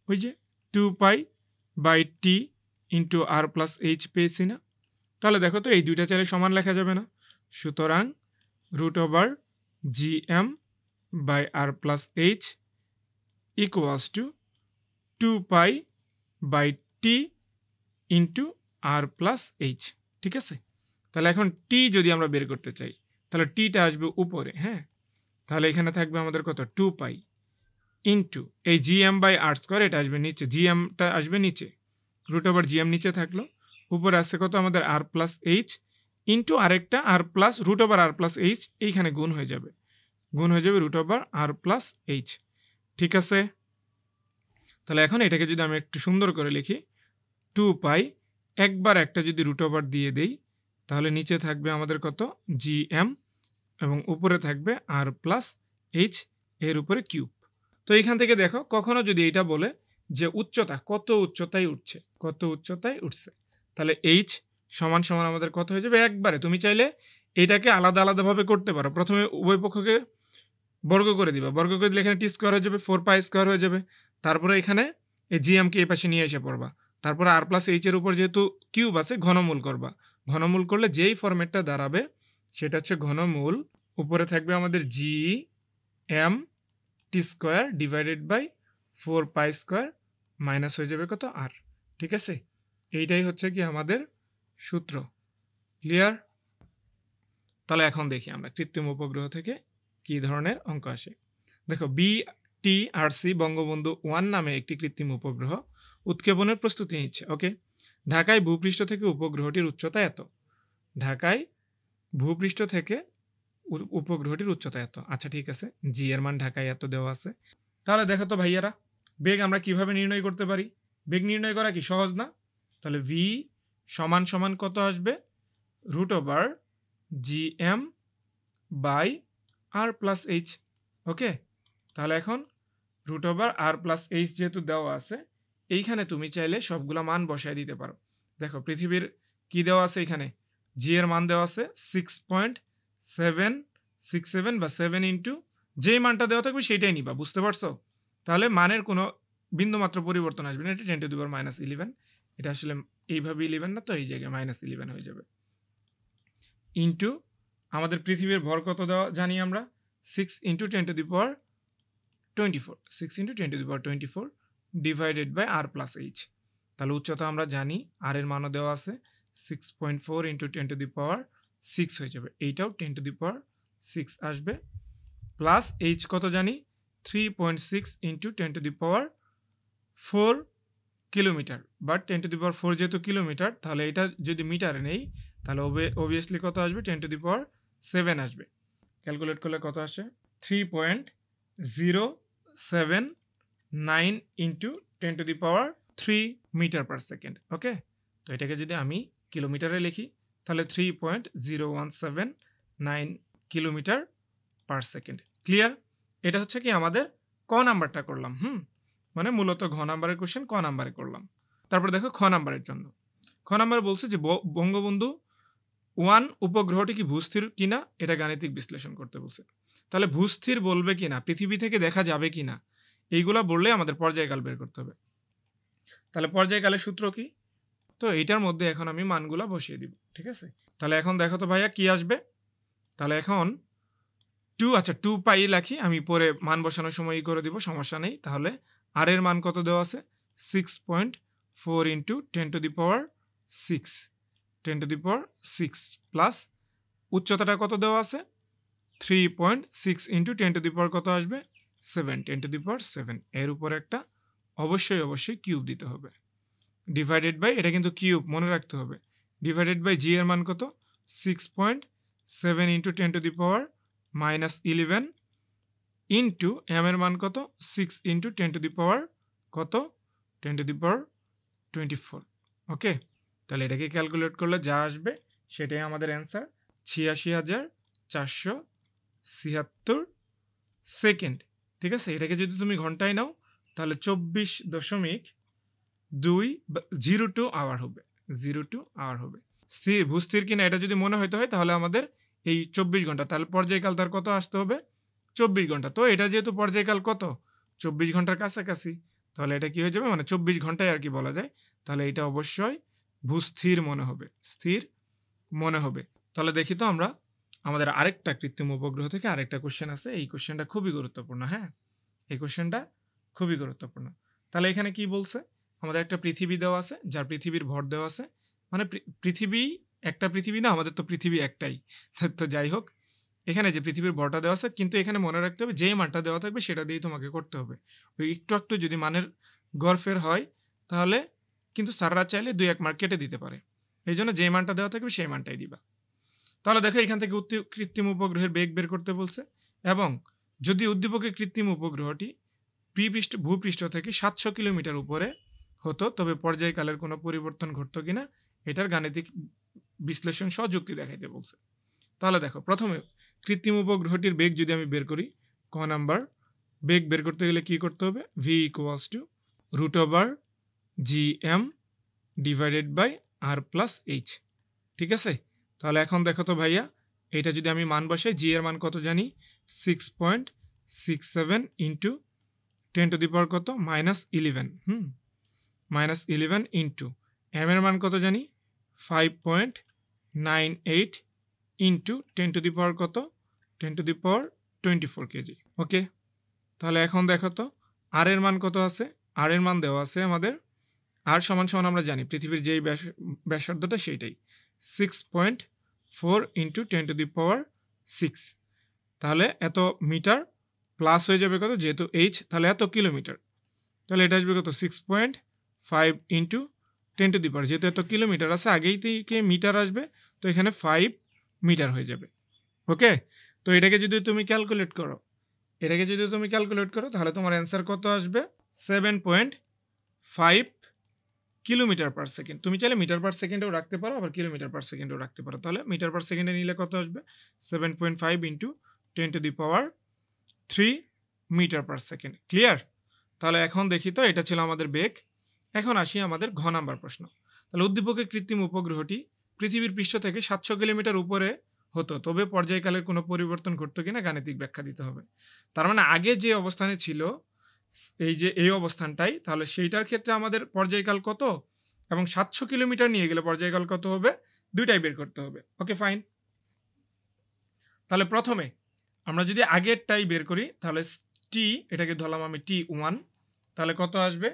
ওই যে 2π/t into R plus H পেয়েছি না। তাহলে দেখো তো এই দুইটা চাইলে সমান লেখা যাবে না, সুতরাং √/gm by R plus H equals to 2π/t into R plus H, ঠিক আছে। তাহলে এখন টি যদি আমরা বের করতে চাই, তাহলে টিটা আসবে উপরে, হ্যাঁ, তাহলে এখানে থাকবে আমাদের কত 2π ইন্টু এই gm/r², এটা আসবে নিচে, gmটা আসবে নিচে, √/gm নিচে থাকলো, উপরে আসছে কত আমাদের আর প্লাস এইচ ইন্টু আরেকটা আর প্লাস √/r প্লাস এইচ, এইখানে গুণ হয়ে যাবে √/r প্লাস এইচ, ঠিক আছে। তাহলে এখন এটাকে যদি আমি একটু সুন্দর করে লিখি, 2π একবার একটা যদি √/r দিয়ে দেই, তাহলে নিচে থাকবে আমাদের কত gm এবং উপরে থাকবে আর প্লাস এইচ, এর উপরে কিউব। তো এইখান থেকে দেখো কখনো যদি এটা বলে যে উচ্চতা কত উচ্চতায় উঠছে, তাহলে এইচ সমান সমান আমাদের কত হয়ে যাবে, একবারে তুমি চাইলে এটাকে আলাদা আলাদাভাবে করতে পারো। প্রথমে উভয় পক্ষকে বর্গ করে দিবা, বর্গ করে দিলে এখানে টি² হয়ে যাবে, 4π² হয়ে যাবে, তারপরে এখানে এই জিএমকে এই পাশে নিয়ে এসে পড়বা, তারপরে আর প্লাস এইচ এর উপর যেহেতু কিউব আছে ঘনমূল করবা, ঘনমূল করলে যেই ফরম্যাটটা দাঁড়াবে সেটা হচ্ছে ঘনমূল, উপরে থাকবে আমাদের gm(t² ডিভাইডেড বাই 4π² মাইনাস হয়ে যাবে কত আর, ঠিক আছে। এইটাই হচ্ছে কি আমাদের সূত্র। ক্লিয়ার? তাহলে এখন দেখি আমরা কৃত্রিম উপগ্রহ থেকে কি ধরনের অঙ্ক আসে। দেখো BTRC বঙ্গবন্ধু 1 নামে একটি কৃত্রিম উপগ্রহ উৎক্ষেপণের প্রস্তুতি নিচ্ছে। ওকে, ঢাকায় ভূপৃষ্ঠ থেকে উপগ্রহটির উচ্চতা এত, ঢাকায় ভূপৃষ্ঠ থেকে উপগ্রহটির উচ্চতা এত, আচ্ছা ঠিক আছে, জি এর মান ঢাকায় এত দেওয়া আছে। তাহলে দেখো তো ভাইয়ারা, বেগ আমরা কিভাবে নির্ণয় করতে পারি, বেগ নির্ণয় করা কি সহজ না। তাহলে ভি সমান সমান কত আসবে, √/gm by R plus H. Okay, তাহলে এখন √/r প্লাস এইচ যেহেতু দেওয়া আছে, এইখানে তুমি চাইলে সবগুলা মান বসায় দিতে পারো। দেখো পৃথিবীর কি দেওয়া আছে, এখানে জি এর মান দেওয়া আছে 6.767 বা 7 ইন্টু যেই মানটা দেওয়া থাকবে সেইটাই নিবা, বুঝতে পারছো। তাহলে মানের কোনো বিন্দুমাত্র পরিবর্তন আসবে না, এটা 10⁻11, এটা আসলে এইভাবে 11 না, তো এই জায়গায় -11 হয়ে যাবে, ইন্টু আমাদের পৃথিবীর ভর কত দেওয়া জানি আমরা 6 into 10 to the power 24, 6 into 10 to the power 24 divided by R plus H. তাহলে উচ্চতা আমরা জানি, আর এর মানও দেওয়া আছে, 6.4 ইন্টু 10 টু দি পাওয়ার 6 হয়ে যাবে, এইটাও 10 টু দি পাওয়ার 6 আসবে, প্লাস এইচ কত জানি, 3.6 into 10 to the power 4 kilometre, but 10 to the power 4 যেহেতু কিলোমিটার, তাহলে এটা যদি মিটারে নেই তাহলে অবভিয়াসলি কত আসবে, 10 টু দি পাওয়ার 7 আসবে। ক্যালকুলেট করলে কত আসে, 3.079 into 10 to the power 3 metre per second. Okay, তো এটাকে যদি আমি কিলোমিটারে লিখি তাহলে 3.0179 কিলোমিটার পার সেকেন্ড। ক্লিয়ার? এটা হচ্ছে কি আমাদের ক নাম্বারটা করলাম। মানে মূলত ঘ নাম্বারের কোশ্চেন ক নাম্বারে করলাম। তারপর দেখো খ নাম্বারের জন্য। খ নাম্বারে বলছে যে বঙ্গবন্ধু 1 উপগ্রহটি কি ভূস্থির কিনা এটা গাণিতিক বিশ্লেষণ করতে বলছে। তাহলে ভূস্থির বলবে কিনা, পৃথিবী থেকে দেখা যাবে কিনা, এইগুলা বললে আমাদের পর্যায়কাল বের করতে হবে। তাহলে পর্যায়কালের সূত্র কি? তো এইটার মধ্যে এখন আমি মানগুলা বসিয়ে দিব। ঠিক আছে, তাহলে এখন দেখো তো ভাইয়া কি আসবে। তাহলে এখন 2 পাই রাখি, আমি পরে মান বসানোর সময় করে দিব, সমস্যা নেই। তাহলে আর এর মান কত দেওয়া আছে, 6.4 into 10 to the power 6, 10 to the power 6 plus উচ্চতাটা কত দেওয়া আছে, 3.6 ইন্টু 10 টু দি পাওয়ার কত আসবে, 7, 10 টু দি পাওয়ার 7, এর উপরে একটা অবশ্যই কিউব দিতে হবে, ডিভাইডেড বাই, এটা কিন্তু কিউব মনে রাখতে হবে, ডিভাইডেড বাই জি এর মান কত, 6.7 into 10 to the power -11 into M এর মান কত, 6 ইন্টু 10 টু দি পাওয়ার কত, 10 টু দি পাওয়ার 24। ওকে, তাহলে এটাকে ক্যালকুলেট করলে যা আসবে সেটাই আমাদের অ্যান্সার, 86,476 সেকেন্ড। ঠিক আছে, এটাকে যদি তুমি ঘন্টায় নাও তাহলে 24.02 আওয়ার হবে, 02 আওয়ার হবে। ভূস্থির কিনা এটা যদি মনে হইতে হয় তাহলে আমাদের এই 24 ঘন্টা, তাহলে পর্যায়কাল তার কত আসতে হবে, 24 ঘন্টা। তো এটা যেহেতু পর্যায়কাল কত, 24 ঘন্টার কাছাকাছি, তাহলে এটা কি হয়ে যাবে, মানে 24 ঘন্টায় আর কি বলা যায়। তাহলে এটা অবশ্যই ভূস্থির মনে হবে, স্থির মনে হবে। তাহলে দেখি তো আমরা আমাদের আরেকটা কৃত্রিম উপগ্রহ থেকে আরেকটা কোশ্চেন আছে, এই কোশ্চেনটা খুবই গুরুত্বপূর্ণ। হ্যাঁ, এই কোশ্চেনটা খুবই গুরুত্বপূর্ণ। তাহলে এখানে কি বলছে, আমাদের একটা পৃথিবী দেওয়া আছে, যার পৃথিবীর ভর দেওয়া আছে, মানে পৃথিবী একটা পৃথিবী না, আমাদের তো পৃথিবী একটাই। তো যাই হোক, এখানে যে পৃথিবীর ভরটা দেওয়া আছে, কিন্তু এখানে মনে রাখতে হবে যে মানটা দেওয়া থাকবে সেটা দিয়েই তোমাকে করতে হবে। ওই একটু যদি মানের গড়ফের হয় তাহলে কিন্তু স্যাররা চাইলে 2-1 মার্ক কেটে দিতে পারে, এই জন্য যে মানটা দেওয়া থাকবে সেই মানটাই দিবা। তাহলে দেখো এখান থেকে কৃত্রিম উপগ্রহের বেগ বের করতে বলছে, এবং যদি উদ্দীপকের কৃত্রিম উপগ্রহটি ভূপৃষ্ঠ থেকে 700 কিলোমিটার উপরে হতো তবে পর্যায়কালের কোনো পরিবর্তন ঘটতো কিনা এটার গাণিতিক বিশ্লেষণ সহ যুক্তি দেখাইতে বলছে। তাহলে দেখো প্রথমে কৃত্রিম উপগ্রহটির বেগ যদি আমি বের করি, ক নাম্বার, বেগ বের করতে গেলে কি করতে হবে, V equals to √/gm divided by R plus H. ঠিক আছে, তাহলে এখন দেখো তো ভাইয়া, এটা যদি আমি মান বসাই, জি এর মান কত জানি, 6.67 ইন্টু 10 টু দি পাওয়ার কত, -11, -11 ইন্টু এম এর মান কত জানি, 5.98 ইন্টু 10 টু দি পাওয়ার কত, 10 টু দি পাওয়ার 24 কেজি। ওকে, তাহলে এখন দেখো তো আর এর মান কত আছে, আর এর মান দেওয়া আছে আমাদের, আর সমান আমরা জানি পৃথিবীর যেই ব্যাসার্ধটা সেইটাই, 6.4 ইন্টু 10 টু দি পাওয়ার 6, তাহলে এত মিটার প্লাস হয়ে যাবে কত, যেহেতু এইচ তাহলে এত কিলোমিটার, তাহলে এটা আসবে কত, 6.5 ইন্টু 10 টু দি পাওয়ার, যেহেতু এত কিলোমিটার আছে আগেই থেকে মিটার আসবে, তো এখানে 5 মিটার হয়ে যাবে। ওকে, তো এটাকে যদি তুমি ক্যালকুলেট করো, তাহলে তোমার অ্যান্সার কত আসবে, 7.5 কিলোমিটার পার সেকেন্ড। তুমি চাইলে মিটার পার সেকেন্ডেও রাখতে পারো, আবার কিলোমিটার পার সেকেন্ডেও রাখতে পারো। তাহলে মিটার পার সেকেন্ডে নিলে কত আসবে, 7.5 into 10 to the power 3 metre per second. Clear? তাহলে এখন দেখি তো, এটা ছিল আমাদের বেগ। এখন আসি আমাদের ঘ নাম্বার প্রশ্ন। তাহলে উদ্দীপকের কৃত্রিম উপগ্রহটি পৃথিবীর পৃষ্ঠ থেকে 700 কিলোমিটার উপরে হতো তবে পর্যায়কালের কোনো পরিবর্তন ঘটতো কিনা গাণিতিক ব্যাখ্যা দিতে হবে। তার মানে আগে যে অবস্থানে ছিল, এই অবস্থানটাই, তাহলে সেইটার ক্ষেত্রে আমাদের পর্যায়কাল কত, এবং 700 কিলোমিটার নিয়ে গেলে পর্যায়কাল কত হবে, দুইটাই বের করতে হবে। ওকে ফাইন, তাহলে প্রথমে আমরা যদি আগেরটাই বের করি তাহলে টি, এটাকে ধরলাম আমি T1, তাহলে কত আসবে?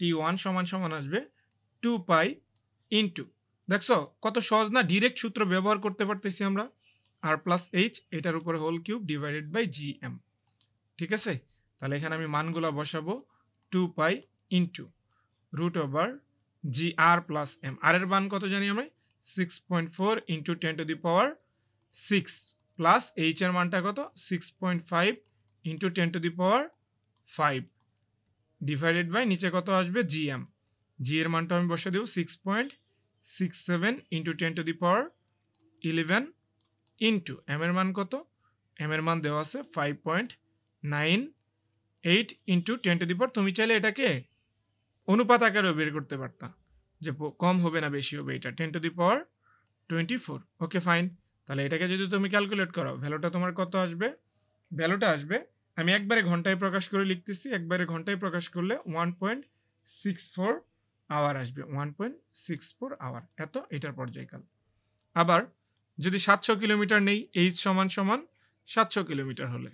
T1 সমান সমান আসবে 2 পাই ইনটু, দেখছো কত সহজ না, ডিরেক্ট সূত্র ব্যবহার করতে পারতেছি আমরা, আর প্লাস এইচ এটার উপরে whole cube divided by GM. ঠিক আছে, তাহলে এখানে আমি মানগুলো বসাবো 2 pi into root over G R plus M, R এর মান কত জানি আমরা? 6.4 ইন্টু 10⁶, প্লাস এইচ এর মানটা কত? 6.5 ইন্টু 10⁵ ডিভাইডেড বাই নিচে কত আসবে? জিএম। জি এর মানটা আমি বসে দেব 6.67 ইন্টু 10⁻11 ইন্টু এম এর মান কত? এম এর মান দেওয়া আছে 5.98 ইন্টু 10⁻, তুমি চাইলে এটাকে অনুপাত আকারেও বের করতে পারতা যে কম হবে না বেশি হবে, এটা 10⁻24। ওকে ফাইন, তাহলে এটাকে যদি তুমি ক্যালকুলেট করো ভ্যালুটা তোমার কত আসবে? ভ্যালুটা আসবে, আমি একবারে ঘন্টায় প্রকাশ করে লিখতেছি, একবারে ঘন্টায় প্রকাশ করলে 1.64 আওয়ার আসবে, 1.64 আওয়ার, এত এটার পর্যায়কাল। আবার যদি 700 কিলোমিটার নেই, এইচ সমান সমান 700 কিলোমিটার হলে,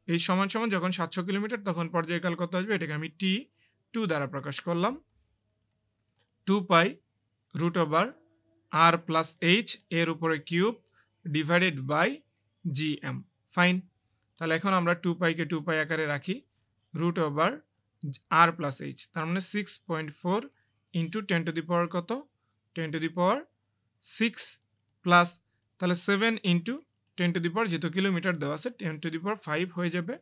এই সমান সমান যখন 700 কিলোমিটার তখন পর্যায়কাল কত আসবে? এটাকে আমি T2 দ্বারা প্রকাশ করলাম, 2 pi root over r plus H এর উপরে cube divided by GM. Fine, তাহলে এখন আমরা 2 পাইকে 2 পাই আকারে রাখি, root over r plus H, তার মানে 6.4 ইন্টু 10⁻, কত? 10⁻6 প্লাস, তাহলে 7 ইন্টু 10⁻, যেহেতু কিলোমিটার দেওয়া আছে 10⁵ হয়ে যাবে,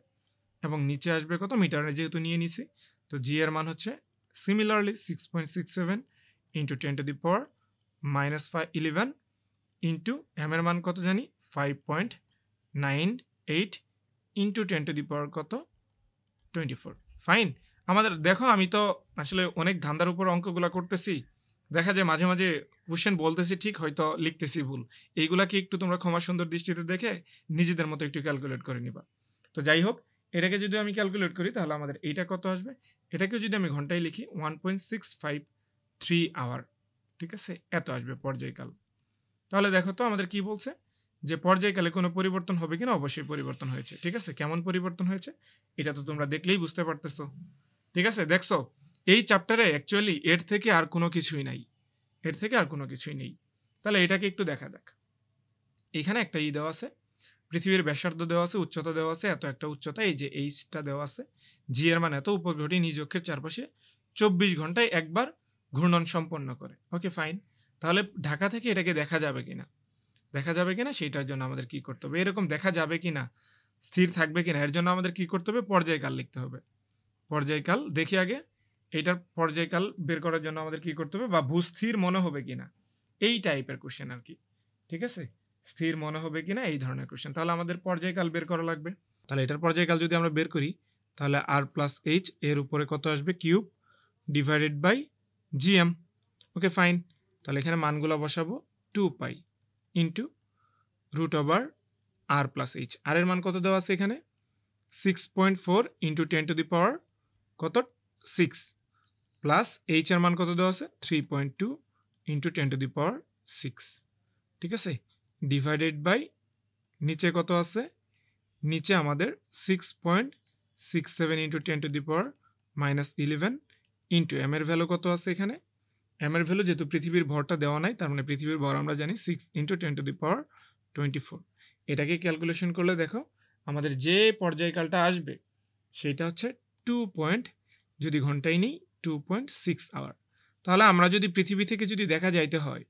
এবং নিচে আসবে কত? মিটারে যেহেতু নিয়ে নিছি, তো জি এর মান হচ্ছে সিমিলারলি 6.67 ইন্টু 10⁻11 ইন্টু এম এর মান কত জানি? 5.98 ইন্টু 10⁻, কত? 24। ফাইন, আমাদের দেখো আমি তো আসলে অনেক ধান্দার উপর অঙ্কগুলো করতেছি, দেখা যায় মাঝে মাঝে কোশ্চেন বলতেছি ঠিক, হয়তো লিখতেছি ভুল, এইগুলাকে একটু তোমরা ক্ষমা সুন্দর দৃষ্টিতে দেখে নিজেদের মতো একটু ক্যালকুলেট করে নিবা। তো যাই হোক, এটাকে যদি আমি ক্যালকুলেট করি তাহলে আমাদের এইটা কত আসবে? এটাকেও যদি আমি ঘন্টায় লিখি 1.653 আওয়ার, ঠিক আছে, এত আসবে পর্যায়কাল। তাহলে দেখো তো আমাদের কি বলছে, যে পর্যায়কালে কোনো পরিবর্তন হবে কিনা? অবশ্যই পরিবর্তন হয়েছে। ঠিক আছে, কেমন পরিবর্তন হয়েছে এটা তো তোমরা দেখলেই বুঝতে পারতেছো। ঠিক আছে, দেখছো এই চ্যাপ্টারে অ্যাকচুয়ালি এর থেকে আর কোনো কিছুই নাই, এর থেকে আর কোনো কিছুই নেই। তাহলে এটাকে একটু দেখা যাক। এখানে একটা দেওয়া আছে, পৃথিবীর ব্যাসার্ধ দেওয়া আছে, উচ্চতা দেওয়া আছে, এত একটা উচ্চতা, এই যে এইচটা দেওয়া আছে, জি এর মান এত, উপগ্রহটি নিজ অক্ষের চারপাশে 24 ঘন্টায় একবার ঘূর্ণন সম্পন্ন করে। ওকে ফাইন, তাহলে ঢাকা থেকে এটাকে দেখা যাবে কিনা, দেখা যাবে কিনা সেটার জন্য আমাদের কি করতে হবে? এরকম দেখা যাবে কিনা, স্থির থাকবে কিনা, এর জন্য আমাদের কি করতে হবে? পর্যায়কাল লিখতে হবে। পর্যায়কাল দেখি আগে, এইটার পর্যায়কাল বের করার জন্য আমাদের কি করতে হবে? বা ভূস্থির মনে হবে কিনা, এই টাইপের কোশ্চেন আর কি। ঠিক আছে, স্থির মনে হবে কিনা এই ধরনের কোশ্চেন, তাহলে আমাদের পর্যায়কাল বের করা লাগবে। তাহলে এটার পর্যায়কাল যদি আমরা বের করি তাহলে আর প্লাস এইচ এর উপরে কত আসবে? Cube divided by GM. Okay fine, তাহলে এখানে মানগুলো বসাবো, 2 pi into root over r plus H, আর এর মান কত দেওয়া আছে এখানে? 6.4 ইন্টু 10⁻, কত? 6, প্লাস এইচ এর মান কত দেওয়া আছে? 3.2 ইন্টু 10⁶। ঠিক আছে, ডিভাইডেড বাই নিচে কত আছে? নিচে আমাদের 6.67 ইন্টু 10⁻11 ইন্টু এম এর ভ্যালু কত আছে এখানে? এম এর ভ্যালু যেহেতু পৃথিবীর ভরটা দেওয়া নাই, তার মানে পৃথিবীর ভর আমরা জানি 6 ইন্টু 10⁻24। এটাকে ক্যালকুলেশন করলে দেখো আমাদের যে পর্যায়কালটা আসবে সেটা হচ্ছে 2 যদি ঘন্টায় নিই 2.6 আওয়ার। তাহলে আমরা যদি পৃথিবী থেকে যদি দেখা যাইতে হয়,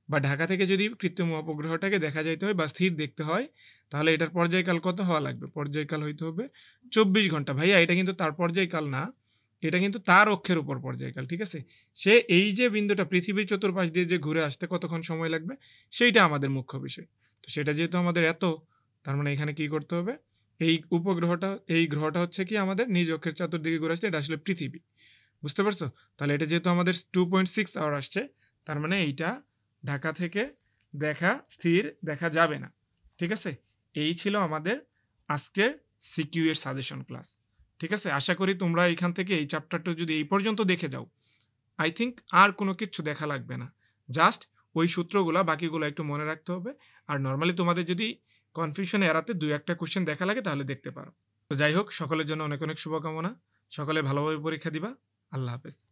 বা ঢাকা থেকে যদি কৃত্রিম উপগ্রহটাকে দেখা যাইতে হয় বা স্থির দেখতে হয়, তাহলে এটার পর্যায়কাল কত হওয়া লাগবে? পর্যায়কাল হইতে হবে 24 ঘন্টা। ভাইয়া এটা কিন্তু তার পর্যায়কাল না, এটা কিন্তু তার অক্ষের উপর পর্যায়কাল। ঠিক আছে, সে এই যে বিন্দুটা পৃথিবীর চতুর্পাশ দিয়ে যে ঘুরে আসতে কতক্ষণ সময় লাগবে সেইটা আমাদের মুখ্য বিষয়। তো সেটা যেহেতু আমাদের এত, তার মানে এখানে কি করতে হবে? এই উপগ্রহটা, এই গ্রহটা হচ্ছে কি আমাদের নিজ অক্ষের চতুর্দিকে ঘুরে আসছে, এটা আসলে পৃথিবী। বুঝতে পারছো? তাহলে এটা যেহেতু আমাদের 2.6 আওয়ার আসছে, তার মানে এইটা ঢাকা থেকে স্থির দেখা যাবে না। ঠিক আছে, এই ছিল আমাদের আজকের সিকিউ এর সাজেশন ক্লাস। ঠিক আছে, আশা করি তোমরা এখান থেকে এই চ্যাপ্টারটা যদি এই পর্যন্ত দেখে যাও, আই থিঙ্ক আর কোনো কিছু দেখা লাগবে না, জাস্ট ওই সূত্রগুলা বাকিগুলো একটু মনে রাখতে হবে। আর নরমালি তোমাদের যদি কনফিউশন এড়াতে ২-১ টা কোয়েশ্চেন দেখা লাগে তাহলে দেখতে পারো। তো যাই হোক সকলের জন্য অনেক, অনেক শুভকামনা। সকলে ভালোভাবে পরীক্ষা দিবা। আল্লাহ হাফেজ।